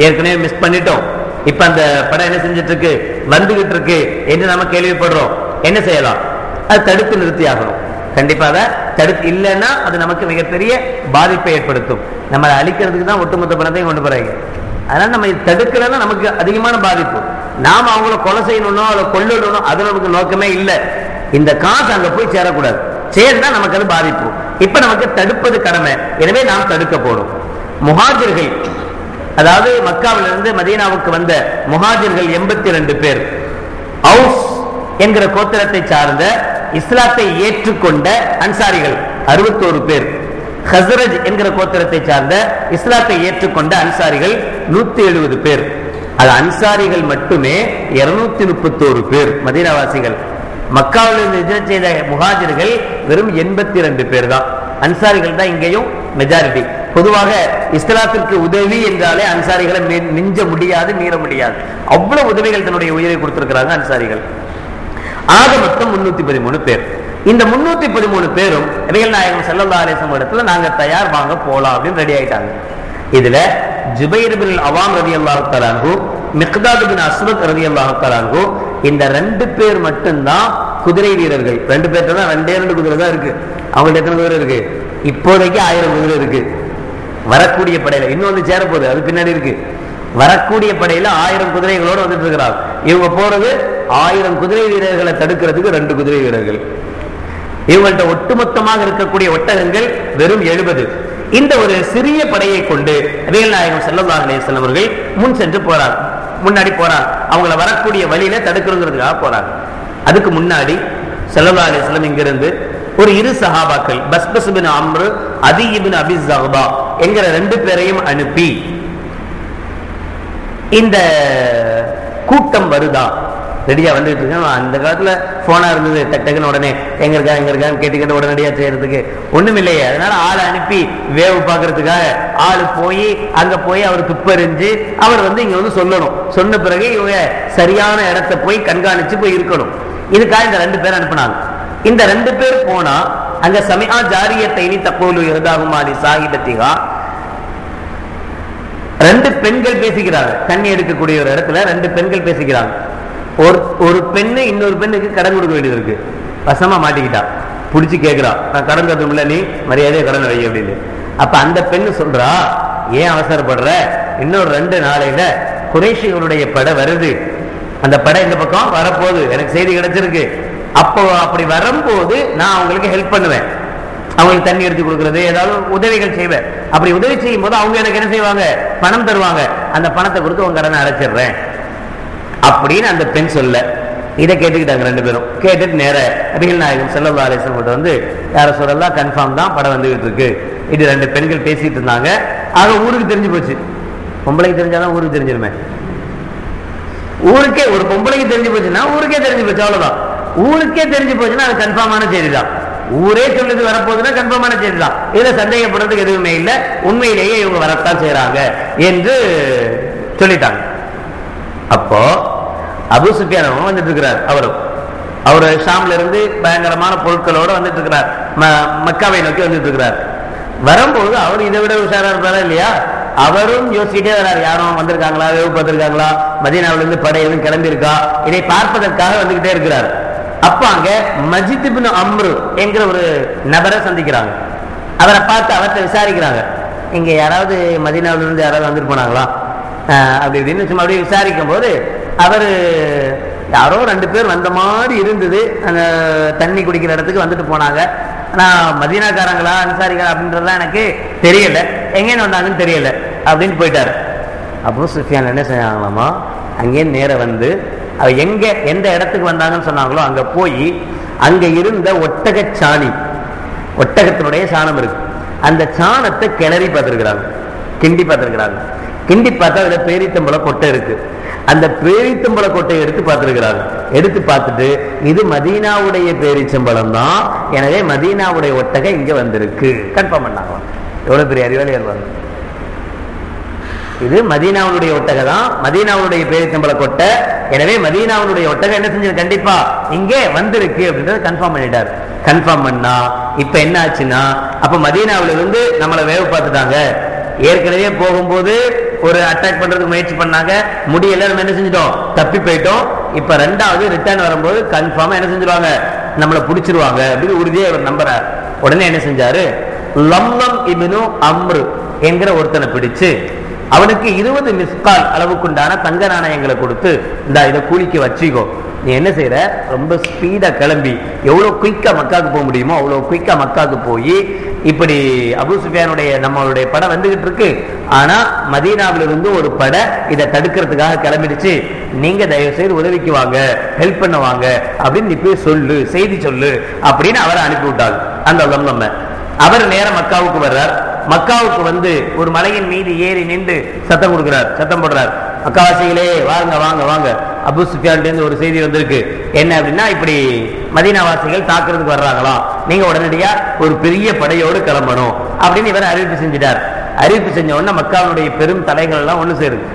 ஏற்கனவே மிஸ் பண்ணிட்டோம், இப்ப அந்த படம் என்ன செஞ்சிட்டு இருக்கு, வந்துகிட்டு இருக்கு என்று நாம கேள்விப்படுறோம். என்ன செய்யலாம்? அது தடுத்து நிறுத்தி ஆகணும். கண்டிப்பாக தடுத்து இல்லைன்னா அது நமக்கு மிகப்பெரிய பாதிப்பை ஏற்படுத்தும். நம்ம அழிக்கிறதுக்கு தான் ஒட்டுமொத்த பணத்தையும் கொண்டு போறாங்க. அதனால நம்ம தடுக்கலன்னா நமக்கு அதிகமான பாதிப்பு. நாம அவங்கள கொலை செய்யணும்னோ அதை கொல்லணும் அது நமக்கு நோக்கமே இல்லை. இந்த காசு அங்க போய் சேரக்கூடாது, சேர்ந்தா நமக்கு அது பாதிப்பு. இப்ப நமக்கு தடுப்பது கடமை, எனவே நாம் தடுக்க போறோம். முஹாஜிர்கள், அதாவது மக்காவிலிருந்து மதீனாவுக்கு வந்த முஹாஜிர்கள் 82 பேர், அவுஸ் என்கிற கோத்திரத்தை சார்ந்த இஸ்லாத்தை ஏற்றுக்கொண்ட அன்சாரிகள் 61 பேர், ஹஸ்ரஜ் என்கிற கோத்திரத்தை சார்ந்த இஸ்லாத்தை ஏற்றுக்கொண்ட அன்சாரிகள் 170 பேர். அது அன்சாரிகள் மட்டுமே 231 பேர் மதீனாவாசிகள். மக்காவிலிருந்து ஹிஜ்ரத் செய்த முஹாஜிர்கள் வெறும் 82 பேர் தான். அன்சாரிகள் தான் இங்கேயும் மெஜாரிட்டி. பொதுவாக இஸ்லாத்திற்கு உதவி என்றாலே அன்சாரிகளை மிஞ்ச முடியாது, மீற முடியாது. அவ்வளவு உதவிகள் தன்னுடைய உயிரை கொடுத்திருக்கிறாங்க அன்சாரிகள். ஆக மொத்தம் 313 பேர். இந்த 313 பேரும் நபிகள் நாயகம் ஸல்லல்லாஹு அலைஹி வஸல்லம் இடத்துல நாங்க தயார், வாங்க போலாம் அப்படின்னு ரெடி ஆயிட்டாங்க. இதுல ஜுபைர் பின் அவாம் ரலியல்லாஹு தஆலா அன்ஹு, மிக்தாத் பின் அஸ்வத் ரலியல்லாஹு தஆலா அன்ஹு, இந்த 2 பேர் மட்டும்தான் குதிரை வீரர்கள். 2 பேர்ட்ட தான் 2 குதிரை தான் இருக்கு. அவங்கள்ட்ட எத்தனை குதிரை இருக்கு? இப்போதைக்கு 1000 குதிரை இருக்கு. வரக்கூடிய படையில இன்னொன்று சேரப்போகுது, அது பின்னாடி இருக்கு. வரக்கூடிய படையில 1000 குதிரைகளோடு வந்துட்டு இருக்கிறாங்க. இவங்க போறது 1000 குதிரை வீரர்களை தடுக்கிறதுக்கு 2 குதிரை வீரர்கள். இவங்கள்ட்ட ஒட்டுமொத்தமாக இருக்கக்கூடிய ஒட்டகங்கள் வெறும் 70. இந்த ஒரு சிறிய படையை கொண்டு நபிகள் நாயகம் ஸல்லல்லாஹு அலைஹி வஸல்லம் அவர்கள் முன் சென்று போறாங்க, முன்னாடி போறாங்க. அவங்கள வரக்கூடிய வழியில தடுக்கிறதுக்காக போறாங்க. அதுக்கு முன்னாடி ஸல்லல்லாஹு அலைஹி வஸல்லம் இங்கிருந்து ஒரு 2 சஹாபாக்கள், பஸ்பஸ் பின் அம்ர், அதி இப்னு அபி ஸஹ்பா என்கிற 2 பேரையும் அனுப்பி, இந்த கூட்டம் வருதா, ரெடியா வந்துட்டு இருக்காங்க. அந்த காலத்துல போனா இருந்தது, டக்குன்னு உடனே எங்க இருக்கான்னு கேட்டுக்கிட்டு உடனடியா செய்யறதுக்கு ஒண்ணும் இல்லையே. அதனால ஆளை அனுப்பி வேவு பாக்குறதுக்காக ஆளு போய் அங்க போய் அவர் துப்பறிஞ்சு அவர் இங்க சொல்லணும். சொன்ன பிறகு இவங்க சரியான இடத்தை போய் கண்காணிச்சு போய் இருக்கணும். இதுக்காக இந்த 2 பேர் அனுப்பினாங்க. இந்த 2 பேர் போனா அங்க சமிஆ ஜாரியத்தைனி தக்கூலு இஹ்தாஹுமா லிசாஹிபத்திஹா, 2 பெண்கள் பேசிக்கிறாங்க. தண்ணி எடுக்கக்கூடிய ஒரு இடத்துல 2 பெண்கள் பேசிக்கிறாங்க. ஒரு பெண்ணு இன்னொரு பெண்ணுக்கு கடன் கொடுக்க வேண்டியது இருக்கு. வசமா மாட்டிக்கிட்டா, புடிச்சு கேட்கிறா, நான் கடன் கட்டணும்ல, நீ மரியாதையை கடன் வை அப்படின்னு. அப்ப அந்த பெண்ணு சொல்றா, ஏன் அவசரப்படுற, இன்னொரு 2 நாளையில குறைஷிகளுடைய படை வருது, அந்த படை இந்த பக்கம் வரப்போகுது, எனக்கு செய்தி கிடைச்சிருக்கு, அப்போ அப்படி வரும்போது நான் அவங்களுக்கு ஹெல்ப் பண்ணுவேன், அவங்களுக்கு தண்ணி எடுத்து கொடுக்கறது, ஏதாவது உதவிகள் செய்வேன். அப்படி உதவி செய்யும் போது அவங்க எனக்கு என்ன செய்வாங்க, பணம் தருவாங்க. அந்த பணத்தை கொடுத்து உங்க கடனை அடைச்சிடுறேன் அப்படின்னு அந்த பெண் சொல்ல. இதை கேட்டுக்கிட்டாங்க ரெண்டு பேரும். கேட்டுட்டு நேர நபிகள் நாயகம் ஸல்லல்லாஹு அலைஹி வஸல்லம் கிட்ட வந்து, யார சொல்லலாம், கன்ஃபார்ம் தான் படம் வந்துகிட்டு இருக்கு. இது ரெண்டு பெண்கள் பேசிட்டு இருந்தாங்க. ஆக ஊருக்கு தெரிஞ்சு போச்சு. பொம்பளைக்கு தெரிஞ்சாதான் ஊருக்கு தெரிஞ்சிருமே. ஊருக்கே ஒரு பொம்பளைக்கு தெரிஞ்சு போச்சுன்னா ஊருக்கே தெரிஞ்சு போச்சு, அவ்வளவுதான். ஊருக்கே தெரிஞ்சு போச்சுன்னா அது கன்ஃபார்மான செய்தி தான். ஊரே சொல்லுது வரப்போகுதுன்னா கன்ஃபார்மான செய்தி தான். இதுல சந்தேகப்படுறதுக்கு எதுவுமே இல்லை. உண்மையிலேயே இவங்க வரத்தான் செய்யறாங்க என்று சொல்லிட்டாங்க. அப்போ அபூ சுஃபியான் வந்துட்டு இருக்கிறார். அவரு ஷாம்ல இருந்து பயங்கரமான பொருட்களோட வந்துட்டு இருக்கிறார். மக்காவை நோக்கி வந்துட்டு இருக்கிறார். வரும்போது அவர் இதை விட உஷாரா இருப்பாரா இல்லையா? அவரும் யோசிச்சுட்டே வர்றாரு, யாரும் வந்திருக்காங்களா, வேவு பார்த்திருக்காங்களா, மதீனாவிலிருந்து படை எதுவும் கிளம்பி இருக்கா, இதை பார்ப்பதற்காக வந்துகிட்டே இருக்கிறார். அப்ப அங்க மஜித் இப்னு அம்ரு என்கிற ஒரு நபரை சந்திக்கிறாங்க. அவரை பார்த்து அவர்கிட்ட விசாரிக்கிறாங்க, இங்க யாராவது மதீனாவிலிருந்து யாராவது வந்துட்டு போனாங்களா அப்படி இப்படின்னு சும்மா அப்படியே விசாரிக்கும் போது அவரு யாரோ ரெண்டு பேர் வந்த மாதிரி இருந்தது. அந்த தண்ணி குடிக்கிற இடத்துக்கு வந்துட்டு போனாங்க. ஆனா மதீனாக்காரங்களா அன்சாரிகளா அப்படின்றதுலாம் எனக்கு தெரியல, எங்கேன்னு வந்தாங்கன்னு தெரியல அப்படின்னு போயிட்டாரு. அபூ சுஃபியான் என்ன செஞ்சாங்களாமா, அங்கே நேர வந்து எங்க எந்த இடத்துக்கு வந்தாங்கன்னு சொன்னாங்களோ அங்க போய் அங்க இருந்த ஒட்டக சாணி, ஒட்டகத்தினுடைய சாணம் இருக்கு, அந்த சாணத்தை கிளறி பார்த்திருக்கிறாங்க, கிண்டி பார்த்திருக்கிறாங்க. கிண்டி பார்த்தா அதுல பேரித்தம்பள கொட்டை இருக்கு. அந்த பேரித்தம்பள கொட்டையை எடுத்து பார்த்திருக்கிறாங்க. எடுத்து பார்த்துட்டு இது மதீனாவுடைய பேரிச்சம்பளம் தான், எனவே மதீனாவுடைய ஒட்டகம் இங்க வந்திருக்கு கன்ஃபார்ம் பண்ணாங்க. எவ்வளவு பெரிய அறிவாளி வருவாங்க. இது மதீனாவுடைய ஒட்டகம் தான், மதீனாவுடைய பேரிச்சம்பள கொட்டை, எனவே மதீனாவுடைய ஒட்டகம் என்ன செஞ்சது, கண்டிப்பா இங்கே வந்திருக்கு அப்படின்றத கன்ஃபார்ம் பண்ணிட்டாரு. கன்ஃபார்ம் பண்ணா இப்ப என்ன ஆச்சுன்னா, அப்ப மதீனாவில இருந்து நம்மளை வேவு பார்த்துட்டாங்க. ஏற்கனவே போகும்போது ஒரு அட்டாக் பண்றதுக்கு முயற்சி பண்ணாங்க, முடியல, நம்ம என்ன செஞ்சிட்டோம், தப்பி போயிட்டோம். இப்ப ரெண்டாவது ரிட்டர்ன் வரும்போது கன்ஃபார்மா என்ன செஞ்சிருவாங்க, நம்மளை பிடிச்சிருவாங்க அப்படின்னு உறுதியா இவர் நம்புறாரு. உடனே என்ன செஞ்சாரு, லம்லம் இப்னு அம்ரு என்கிற ஒருத்தனை பிடிச்சு அவனுக்கு 20 மிஸ்கால் அளவுக்குண்டான தங்க நாணயங்களை கொடுத்து, இந்த இதை கூலிக்கு வச்சுக்கோ, நீ என்ன செய்யற, ரொம்ப ஸ்பீடா கிளம்பி எவ்வளவு குயிக்கா மக்காவுக்கு போக முடியுமோ அவ்வளவு குயிக்கா மக்காவுக்கு போய், இப்படி அபூ சுஃபியானுடைய நம்மளுடைய படை வந்துகிட்டு இருக்கு, ஆனா மதீனாவில இருந்து ஒரு படை இதை தடுக்கிறதுக்காக கிளம்பிடுச்சு, நீங்க தயவு செய்து உதவிக்கு வாங்க, ஹெல்ப் பண்ண வாங்க அப்படின்னு நீ போய் சொல்லு, செய்தி சொல்லு அப்படின்னு அவரை அனுப்பி விட்டாங்க. அந்த நம்ம அவர் நேரம் மக்காவுக்கு வர்றார். மக்காவுக்கு வந்து ஒரு மலையின் மீது ஏறி நின்று சத்தம் கொடுக்கிறார், சத்தம் போடுறார், மக்காவாசிகளே வாங்க வாங்க வாங்க, அபூ சுஃபியான்ல இருந்து ஒரு செய்தி வந்திருக்கு. என்ன அப்படின்னா, இப்படி மதீனாவாசிகள் தாக்குறதுக்கு வர்றாங்களாம், நீங்க உடனடியா ஒரு பெரிய படையோடு கிளம்பணும் அப்படின்னு இவர் அறிவிப்பு செஞ்சிட்டார். அறிவிப்பு செஞ்ச உடனே மக்காவுடைய பெரும் தலைகள் எல்லாம் ஒண்ணு சேருது.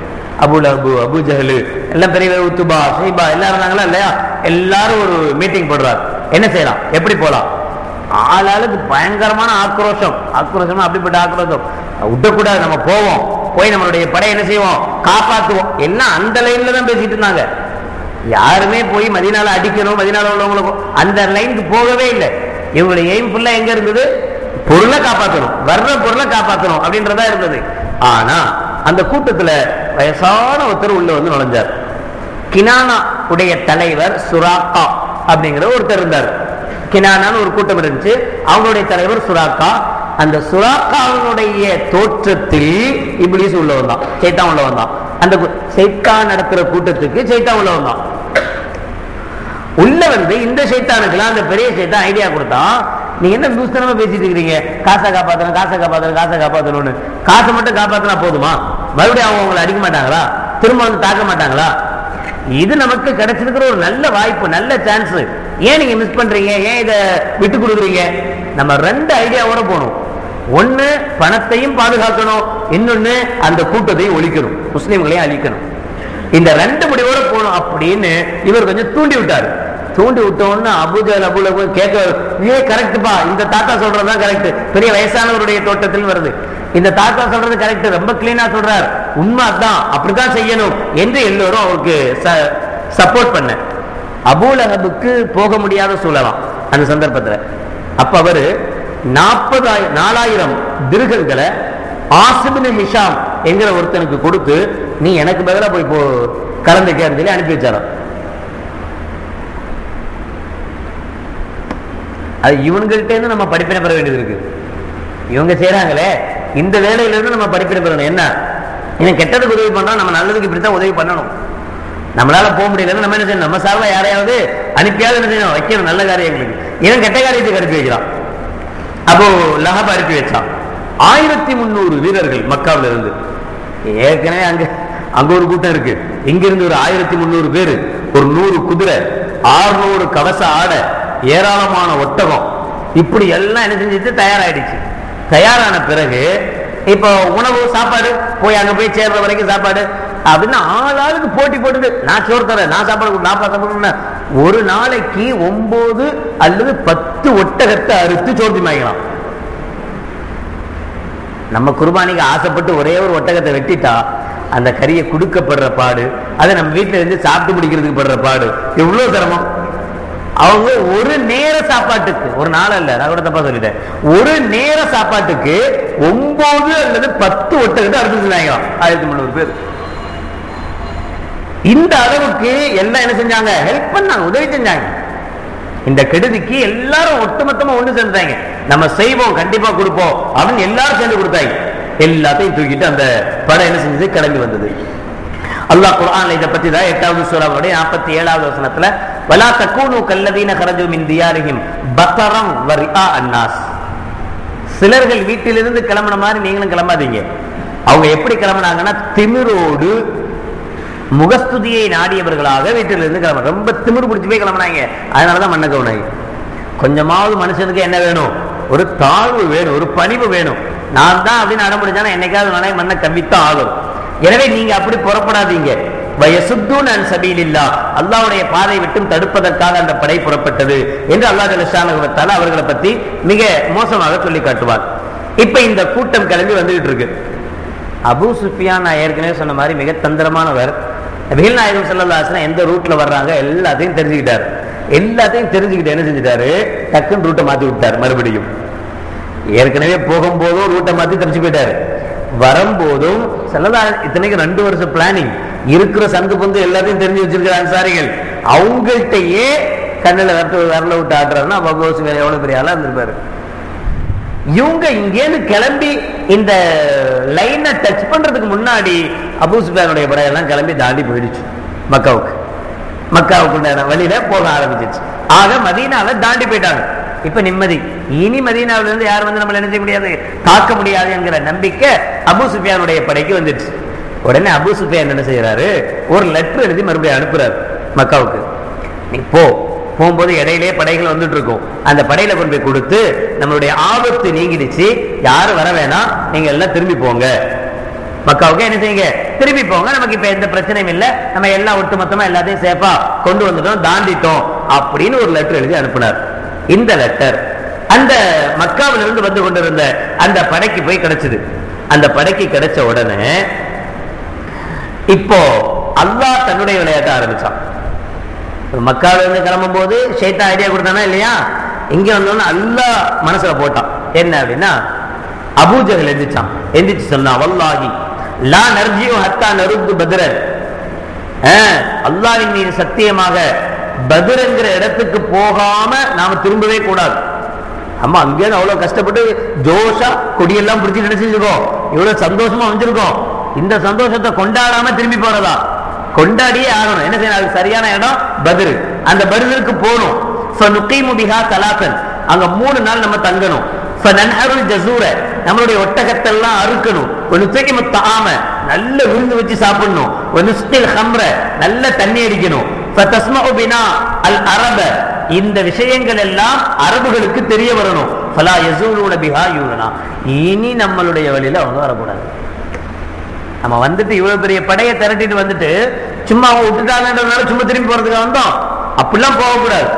அபு அபு ஜஹலு எல்லாம் பெரிய, உத்துபா ஷைபா எல்லாம் இருந்தாங்களா இல்லையா, எல்லாரும் ஒரு மீட்டிங் போடுறார். என்ன செய்யலாம், எப்படி போலாம். ஆளாளுக்கு பயங்கரமான ஆக்ரோஷம், ஆக்ரோஷமா அப்படிப்பட்ட ஆக்ரோஷம், விட்டக்கூடாது, நம்ம போவோம், போய் நம்மளுடைய படை என்ன செய்வோம், காப்பாற்றுவோம். எல்லாம் அந்த லைன்ல தான் பேசிட்டு இருந்தாங்க. யாருமே போய் மதீனால அடிக்கணும், மதீனால உள்ளவங்களுக்கும் அந்த லைனுக்கு போகவே இல்லை. இவங்களுடைய எய்ம் ஃபுல்லா எங்க இருந்தது, பொருளை காப்பாற்றணும், வர்ற பொருளை காப்பாற்றணும் அப்படின்றதா இருந்தது. ஆனா அந்த கூட்டத்துல வயசான ஒருத்தர் உள்ள வந்து நுழைஞ்சார். கினானா உடைய தலைவர் சுராக்கா அப்படிங்கிற ஒருத்தர் இருந்தார். கினானான்னு ஒரு கூட்டம் இருந்துச்சு, அவங்களுடைய தலைவர் சுராக்கா. அந்த சுராக்காவுடைய தோற்றத்தில் இப்லீஸ் உள்ள வந்தான், சைத்தான் உள்ள வந்தான். அந்த சைத்தான் நடத்துற கூட்டத்துக்கு சைத்தான் உள்ள வந்தான். உள்ள வந்து இந்த சைத்தானுக்குலாம் அந்த பெரிய சைத்தான் ஐடியா கொடுத்தா, நீங்க என்ன லூஸ்தனமா பேசிட்டு இருக்கிறீங்க, காசை காப்பாத்தணும், காசை காப்பாத்தணும், காசை காப்பாத்தணும்னு. காசை மட்டும் காப்பாத்தினா போதுமா, மறுபடியும் அவங்க உங்களை அடிக்க மாட்டாங்களா, திரும்ப வந்து தாக்க மாட்டாங்களா? இது நமக்கு கிடைச்சிருக்கிற ஒரு நல்ல வாய்ப்பு, நல்ல சான்ஸ், ஏன் நீங்க மிஸ் பண்றீங்க, ஏன் இதை விட்டு கொடுக்குறீங்க? நம்ம ரெண்டு ஐடியாவோட போகணும். ஒண்ணு பணத்தையும் பாதுகாக்கணும், இன்னொன்னு அந்த கூட்டத்தையும் ஒழிக்கணும், முஸ்லிம்களையும் அழிக்கணும். இந்த ரெண்டு முடிவோட போகணும் அப்படின்னு இவர் கொஞ்சம் தூண்டி விட்டாரு. தூண்டி விட்டோன்னு அபூஜஹல் அபூல கேட்க, கரெக்டுப்பா, இந்த தாத்தா சொல்றதுதான் கரெக்ட், பெரிய வயசானவருடைய தோட்டத்தில் வருது, இந்த தாத்தா சொல்றது கரெக்ட், ரொம்ப கிளீனா சொல்றார், உண்மை அதான், அப்படித்தான் செய்யணும் என்று எல்லோரும் அவருக்கு சப்போர்ட் பண்ண. அபூலஹபுக்கு போக முடியாத சூழலாம் அந்த சந்தர்ப்பத்தில். அப்ப அவரு 4000 திர்ஹங்களை ஆசிபின் ஹிஷாம் என்கிற ஒருத்தனுக்கு கொடுத்து, நீ எனக்கு பதிலாக போய் கலந்துக்கன்னு சொல்லி அனுப்பி வச்சாராம். அது இவங்கள்ட்ட இருந்து நம்ம படிப்பினை பெற வேண்டியது இருக்கு. இவங்க செய்யறாங்களே இந்த வேலையில இருந்து நம்ம படிப்பினை பெறணும். என்ன இவன் கெட்டதுக்கு உதவி பண்றோம், நம்ம நல்லதுக்கு இப்படித்தான் உதவி பண்ணணும். நம்மளால போக முடியலன்னு நம்ம என்ன செய்யணும், நம்ம சார்பா யாரையாவது அனுப்பியாவது என்ன செய்யணும், வைக்கணும் நல்ல காரியங்களுக்கு. இவன் கெட்ட காரியத்துக்கு அனுப்பி வைக்கிறான். அப்போ லஹப் அனுப்பி வச்சான் 1300 வீரர்கள் மக்காவில இருந்து. ஏற்கனவே அங்க ஒரு கூட்டம் இருக்கு, இங்க இருந்து ஒரு 1300 பேரு, ஒரு 100 குதிரை, 600 கவச ஆடை, ஏராளமான ஒட்டகம், இப்படி எல்லாம் என்ன செஞ்சுட்டு தயாராயிடுச்சு. தயாரான பிறகு இப்போ உணவு சாப்பாடு போய் அங்க போய் சேர்ற வரைக்கும் சாப்பாடு அப்படின்னு ஆளாளுக்கு போட்டி போட்டுட்டு நான் சோறு தரேன், நான் சாப்பாடு, நான் சாப்பாடு. ஒரு நாளைக்கு 9 அல்லது 10 ஒட்டகத்தை அறுத்து சோர்த்தி வாங்கிக்கலாம். நம்ம குர்பானிக்கு ஆசைப்பட்டு ஒரே ஒரு ஒட்டகத்தை வெட்டிட்டா அந்த கறியை கொடுக்கப்படுற பாடு, அதை நம்ம வீட்டுல இருந்து சாப்பிட்டு முடிக்கிறதுக்கு படுற பாடு எவ்வளவு சிரமம். அவங்க ஒரு நேர சாப்பாட்டுக்கு, ஒரு நாள் அல்ல, நான் கூட தப்பா சொல்லிட்டேன், ஒரு நேர சாப்பாட்டுக்கு 9 அல்லது 10 ஒட்டகத்தை அறுத்து செஞ்சாங்களாம் 1300 பேர். இந்த அளவுக்கு எல்லாம் என்ன செஞ்சாங்க, ஹெல்ப் பண்ணாங்க, உதவி செஞ்சாங்க. இந்த கெடுதிக்கு எல்லாரும் ஒட்டுமொத்தமா ஒண்ணு சேர்ந்தாங்க. நம்ம செய்வோம், கண்டிப்பா கொடுப்போம் அப்படின்னு எல்லாரும் சேர்ந்து கொடுத்தாங்க. எல்லாத்தையும் தூக்கிட்டு அந்த படை என்ன செஞ்சது, கிளம்பி வந்தது. அல்லாஹ் குர்ஆன்ல இத பத்தி தான் 8வது சூராவுடைய 47வது வசனத்துல வலா தகூனு கல்லதீன கரஜு மின் தியாரிஹிம் பஸரம் வ ரிஆ அன்னாஸ், சிலர்கள் வீட்டிலிருந்து கிளம்பின மாதிரி நீங்களும் கிளம்பாதீங்க. அவங்க எப்படி கிளம்பினாங்கன்னா திமிரோடு முகஸ்துதியை நாடியவர்களாக வீட்டிலிருந்து கிளம்ப, ரொம்ப திமிரு பிடிச்சி போய் கிளம்பினாங்க. அதனாலதான் மண்ண கவுனாங்க. கொஞ்சமாவது மனுஷனுக்கு என்ன வேணும், ஒரு தாழ்வு வேணும், ஒரு பணிவு வேணும். நான் தான் அப்படின்னு அடம்பிடிச்சானா என்னைக்காவது மண்ணை கம்மித்தான் ஆகும். எனவே நீங்க அப்படி புறப்படாதீங்க. வயசுத்தூன் அன் சபீலில்லாஹ், அல்லாஹ்வுடைய பாதை விட்டும் தடுப்பதற்காக அந்த படை புறப்பட்டது என்று அல்லாஹ் ஜல்ல ஷானஹு வ தஆலா அவர்களை பத்தி மிக மோசமாக சொல்லி காட்டுவார். இப்ப இந்த கூட்டம் கிளம்பி வந்துகிட்டு இருக்கு. அபூ சுஃபியான் நான் ஏற்கனவே சொன்ன மாதிரி மிக தந்திரமானவர். நபிகள் நாயகம் ஸல்லல்லாஹு அலைஹி வஸல்லம் எந்த ரூட்ல வர்றாங்க எல்லாத்தையும் தெரிஞ்சுக்கிட்டாரு. எல்லாத்தையும் தெரிஞ்சுக்கிட்டு என்ன செஞ்சுட்டாரு, டக்குன்னு ரூட்டை மாத்தி விட்டார். மறுபடியும் ஏற்கனவே போகும்போதும் ரூட்டை மாத்தி தெரிஞ்சு போயிட்டாரு. வரும்போதும் ஸல்லல்லாஹு, இத்தனைக்கு 2 வருஷம் பிளானிங், இருக்கிற சந்து பந்து எல்லாத்தையும் தெரிஞ்சு வச்சிருக்கிற அன்சாரிகள், அவங்கள்ட்டயே கண்ணில் வரல விட்டு ஆடுறாருன்னா அபூஸ் வேற எவ்வளவு பெரிய ஆளா இருந்திருப்பாரு. இவங்க இங்கேருந்து கிளம்பி இந்த லைனை டச் பண்றதுக்கு முன்னாடி அபூ சுஃபியானுடைய படையெல்லாம் கிளம்பி தாண்டி போயிடுச்சு மக்காவுக்கு. மக்காவுக்கு வழியில போக ஆரம்பிச்சிச்சு. ஆக மதீனாவை தாண்டி போயிட்டாங்க. இப்ப நிம்மதி. இனி மதீனாவில இருந்து யாரும் வந்து நம்மள என்ன செய்ய முடியாது, தாக்க முடியாது என்கிற நம்பிக்கை அபூ சுஃபியானுடைய படைக்கு வந்துடுச்சு. உடனே அபூ சுஃபியான் என்ன செய்யறாரு, ஒரு லெட்டர் எழுதி மறுபடியும் அனுப்புறாரு மக்காவுக்கு. நீ போகும்போது இடையிலே படைகள் வந்துட்டு இருக்கும், அந்த படையில கொண்டு போய் கொடுத்து நம்மளுடைய ஆபத்து நீங்கிடுச்சு, யாரும் வர வேணாம், நீங்க எல்லாம் திரும்பி போங்க மக்காவுக்கு. என்ன செய்யுங்க, திரும்பி போங்க, நமக்கு இப்ப எந்த பிரச்சனையும் இல்லை, நம்ம எல்லாம் ஒட்டுமொத்தமா எல்லாத்தையும் சேஃபா கொண்டு வந்துட்டோம், தாண்டிட்டோம் அப்படின்னு ஒரு லெட்டர் எழுதி அனுப்பினார். இந்த லெட்டர் அந்த மக்காவில இருந்து வந்து கொண்டிருந்த அந்த படைக்கு போய் கிடைச்சது. அந்த படைக்கு கிடைச்ச உடனே இப்போ அல்லாஹ் தன்னுடைய விளையாட்ட ஆரம்பிச்சான். மக்காவில இருந்து கிளம்பும் போது ஷைத்தான் ஐடியா கொடுத்தானா இல்லையா, இங்க வந்தோன்னு அல்லாஹ் மனசுல போட்டான். என்ன அப்படின்னா, அபூ ஜஹல் எந்திரிச்சு சொன்னா, வல்லாஹி லா நர்ஜிஉ ஹத்தா நருது பத்ரன், அல்லாஹ்வின் மீது சத்தியமாக பத்ர்ங்கிற இடத்துக்கு போகாம நாம திரும்பவே கூடாது. அம்மா அங்கே அவ்வளவு கஷ்டப்பட்டு ஜோஷா கொடியெல்லாம் பிடிச்சி நினைச்சிருக்கோம், இவ்வளவு சந்தோஷமா வந்துருக்கோம், இந்த சந்தோஷத்தை கொண்டாடாம திரும்பி போறதா, கொண்டாடியே ஆகணும். என்ன செய்யணும், அது சரியான இடம் பத்ர். அந்த பத்ருக்கு போகணும். அங்க 3 நாள் நம்ம தங்கணும். நம்மளுடைய ஒட்டகத்தெல்லாம் அறுக்கணும். நல்ல விருந்து வச்சு சாப்பிடணும். நல்ல தண்ணி அடிக்கணும். இந்த விஷயங்கள் எல்லாம் அரபுகளுக்கு தெரிய வரணும். இனி நம்மளுடைய வழியில அவங்க வரக்கூடாது. நம்ம வந்துட்டு இவ்வளவு பெரிய படையை திரட்டிட்டு வந்துட்டு சும்மா அவங்க விட்டுட்டாங்கன்றதுனால சும்மா திரும்பி போறதுக்கு வந்தோம், அப்படிலாம் போகக்கூடாது.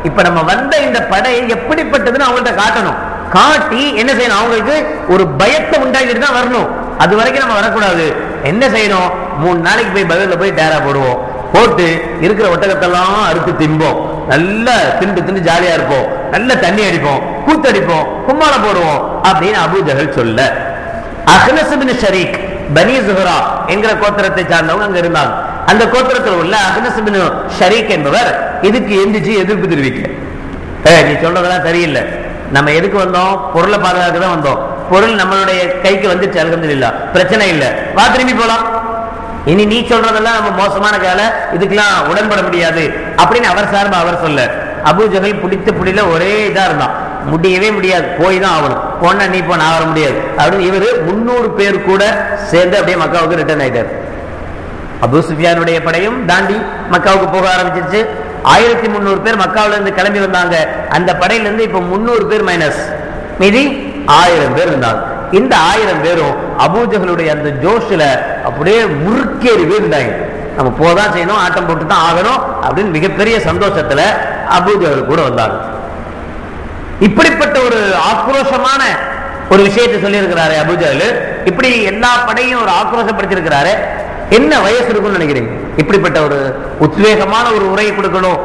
இப்ப நம்ம வந்த இந்த படை எப்படிப்பட்டதுன்னு அவங்கள்ட்ட காட்டணும். காட்டி என்ன செய்யணும், அவங்களுக்கு ஒரு பயத்தை உண்டாக்கிட்டு தான் வரணும். அது வரைக்கும் நம்ம வரக்கூடாது. என்ன செய்யணும், 3 நாளைக்கு போய் பகல்ல போய் டேரா போடுவோம், போட்டு இருக்கிற ஒட்டகத்தெல்லாம் அறுத்து திம்போம், நல்லா திண்டு ஜாலியா இருப்போம், நல்ல தண்ணி அடிப்போம், கூத்தடிப்போம், கும்மாள போடுவோம் அப்படின்னு அபூ ஜஹல் சொல்ல. அஹ்னஸ் பின் ஷரீக் பனி ஸுஹ்ரா என்கிற கோத்திரத்தை சார்ந்தவங்க அங்க இருந்தாங்க. அந்த கோத்திரத்தில் உள்ள அஹ்னஸ் பின் ஷரீக் என்பவர் இதுக்கு எந்திரிச்சு எதிர்ப்பு தெரிவிக்க, நீ சொல்றதெல்லாம் சரியில்லை, நம்ம எதுக்கு வந்தோம்? பொருளை பாதுகாக்க தான் வந்தோம். பொருள் நம்மளுடைய கைக்கு வந்துச்சு, அல்ஹம்துலில்லாஹ், பிரச்சனை இல்லை, வா திரும்பி போலாம். இனி நீ சொல்றதெல்லாம் நம்ம மோசமான கால, இதுக்கெல்லாம் உடன்பட முடியாது அப்படின்னு அவர் சார்பா அவர் சொல்ல. அபூஜஹல் பிடித்த புடியில ஒரே இதா இருந்தான், முடியவே முடியாது, போய் தான் ஆகணும், போனா நீ போ, நான் வர முடியாது அப்படின்னு இவரு 300 பேர் கூட சேர்ந்து அப்படியே மக்காவுக்கு ரிட்டர்ன் ஆயிட்டார். அபூ சுஃபியானுடைய படையும் தாண்டி மக்காவுக்கு போக ஆரம்பிச்சிருச்சு. 1300 பேர் மக்காவில இருந்து கிளம்பி வந்தாங்க. அந்த படையில இருந்து இப்ப 300 பேர் மைனஸ், மீதி 1000 பேர் இருந்தாங்க. இந்த 1000 பேரும் அபூஜஹலுடைய அந்த ஜோஷ்ல அப்படியே முறுக்கேறி இருந்தாங்க. நம்ம போதான் செய்யணும், ஆட்டம் போட்டு தான் ஆகணும் அப்படின்னு மிகப்பெரிய சந்தோஷத்துல அபூஜஹல் கூட வந்தாங்க. இப்படிப்பட்ட ஒரு ஆக்ரோஷமான ஒரு விஷயத்தை சொல்லி இருக்கிறாரு அபூஜஹல். இப்படி எல்லா படையும் ஒரு ஆக்ரோஷப்படுத்திருக்கிறாரு. என்ன வயசு இருக்கும்னு நினைக்கிறீங்க? இப்படிப்பட்ட ஒரு உத்வேகமான ஒரு உரையை கொடுக்கணும்,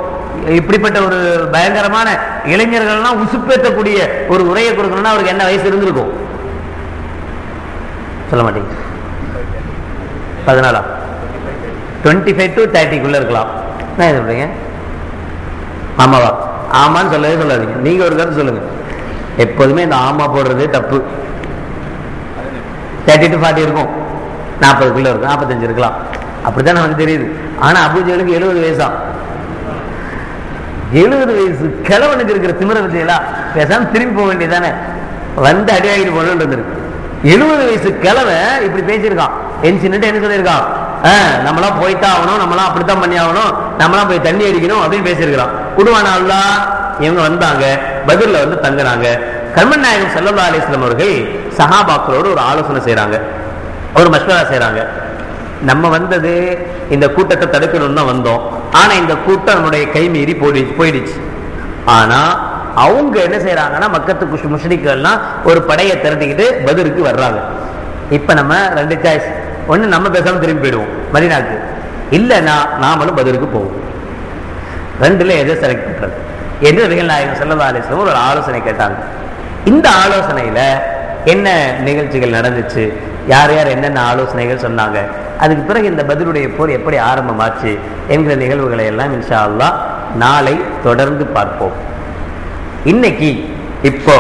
இப்படிப்பட்ட ஒரு பயங்கரமான இளைஞர்கள்லாம் உசுப்பேற்றக்கூடிய ஒரு உரையை கொடுக்கணும்னா அவருக்கு என்ன வயசு இருந்திருக்கும்? சொல்ல மாட்டீங்க. 14, 25 to 30 இருக்கலாம். என்ன சொல்றீங்க? ஆமாவா? ஆமான்னு சொல்லவே சொல்லாதீங்க, நீங்க ஒரு கருத்து சொல்லுங்க. எப்போதுமே இந்த ஆமா போடுறது தப்பு. 30 to 40 இருக்கும், 40 இருக்கும், 45 இருக்கலாம், அப்படித்தான் நமக்கு தெரியுது. ஆனா அபூஜஹலுக்கு 70 வயசா. 70 வயசு கிழவனுக்கு இருக்கிற திமிர பத்தியா? பேசாம திரும்பி போக வேண்டியதானே, வந்து அடி வாங்கிட்டு போகணும்னு இருந்திருக்கு. 70 வயசு கிழவன் இப்படி பேசியிருக்கான். என்ன சொல்லியிருக்கான்? நம்மளாம் போய்தான் ஆகணும், நம்மளாம் அப்படித்தான் பண்ணி ஆகணும், நம்மளாம் போய் தண்ணி அடிக்கணும் அப்படின்னு பேசியிருக்கிறான். உடுவானா அல்லாஹ்? இவங்க வந்தாங்க, பத்ர்ல வந்து தங்குறாங்க. கர்மன் நாயகம் ஸல்லல்லாஹு அலைஹி வஸல்லம் அவர்கள் சஹாபாக்களோடு ஒரு ஆலோசனை செய்யறாங்க, ஒரு மஷ்வரா செய்யறாங்க. நம்ம வந்தது இந்த கூட்டத்தை தடுக்கணும்னு தான் வந்தோம், ஆனா இந்த கூட்டம் நம்முடைய கை மீறி போயிடுச்சு. ஆனா அவங்க என்ன செய்யறாங்கன்னா, மக்கத்து முஷ்ரிக்குகள்லாம் ஒரு படையை திரட்டிக்கிட்டு பத்ருக்கு வர்றாங்க. இப்ப நம்ம 2 சாய்ஸ், ஒண்ணு நம்ம பேசாம திரும்பி போயிடுவோம் மதீனாக்கு, இல்லைன்னா நாமளும் பத்ருக்கு போவோம். 2ல எதை செலக்ட் பண்றது என்று நபிகள் நாயகம் ஸல்லல்லாஹு அலைஹி வஸல்லம் ஒரு ஆலோசனை கேட்டாங்க. இந்த ஆலோசனையில என்ன நிகழ்ச்சிகள் நடந்துச்சு, யார் யார் என்னென்ன ஆலோசனைகள் சொன்னாங்க, அதுக்கு பிறகு இந்த பத்ருடைய போர் எப்படி ஆரம்பமாச்சு என்கிற நிகழ்வுகளை எல்லாம் இன்ஷா அல்லாஹ் நாளை தொடர்ந்து பார்ப்போம். இன்னைக்கு இப்போ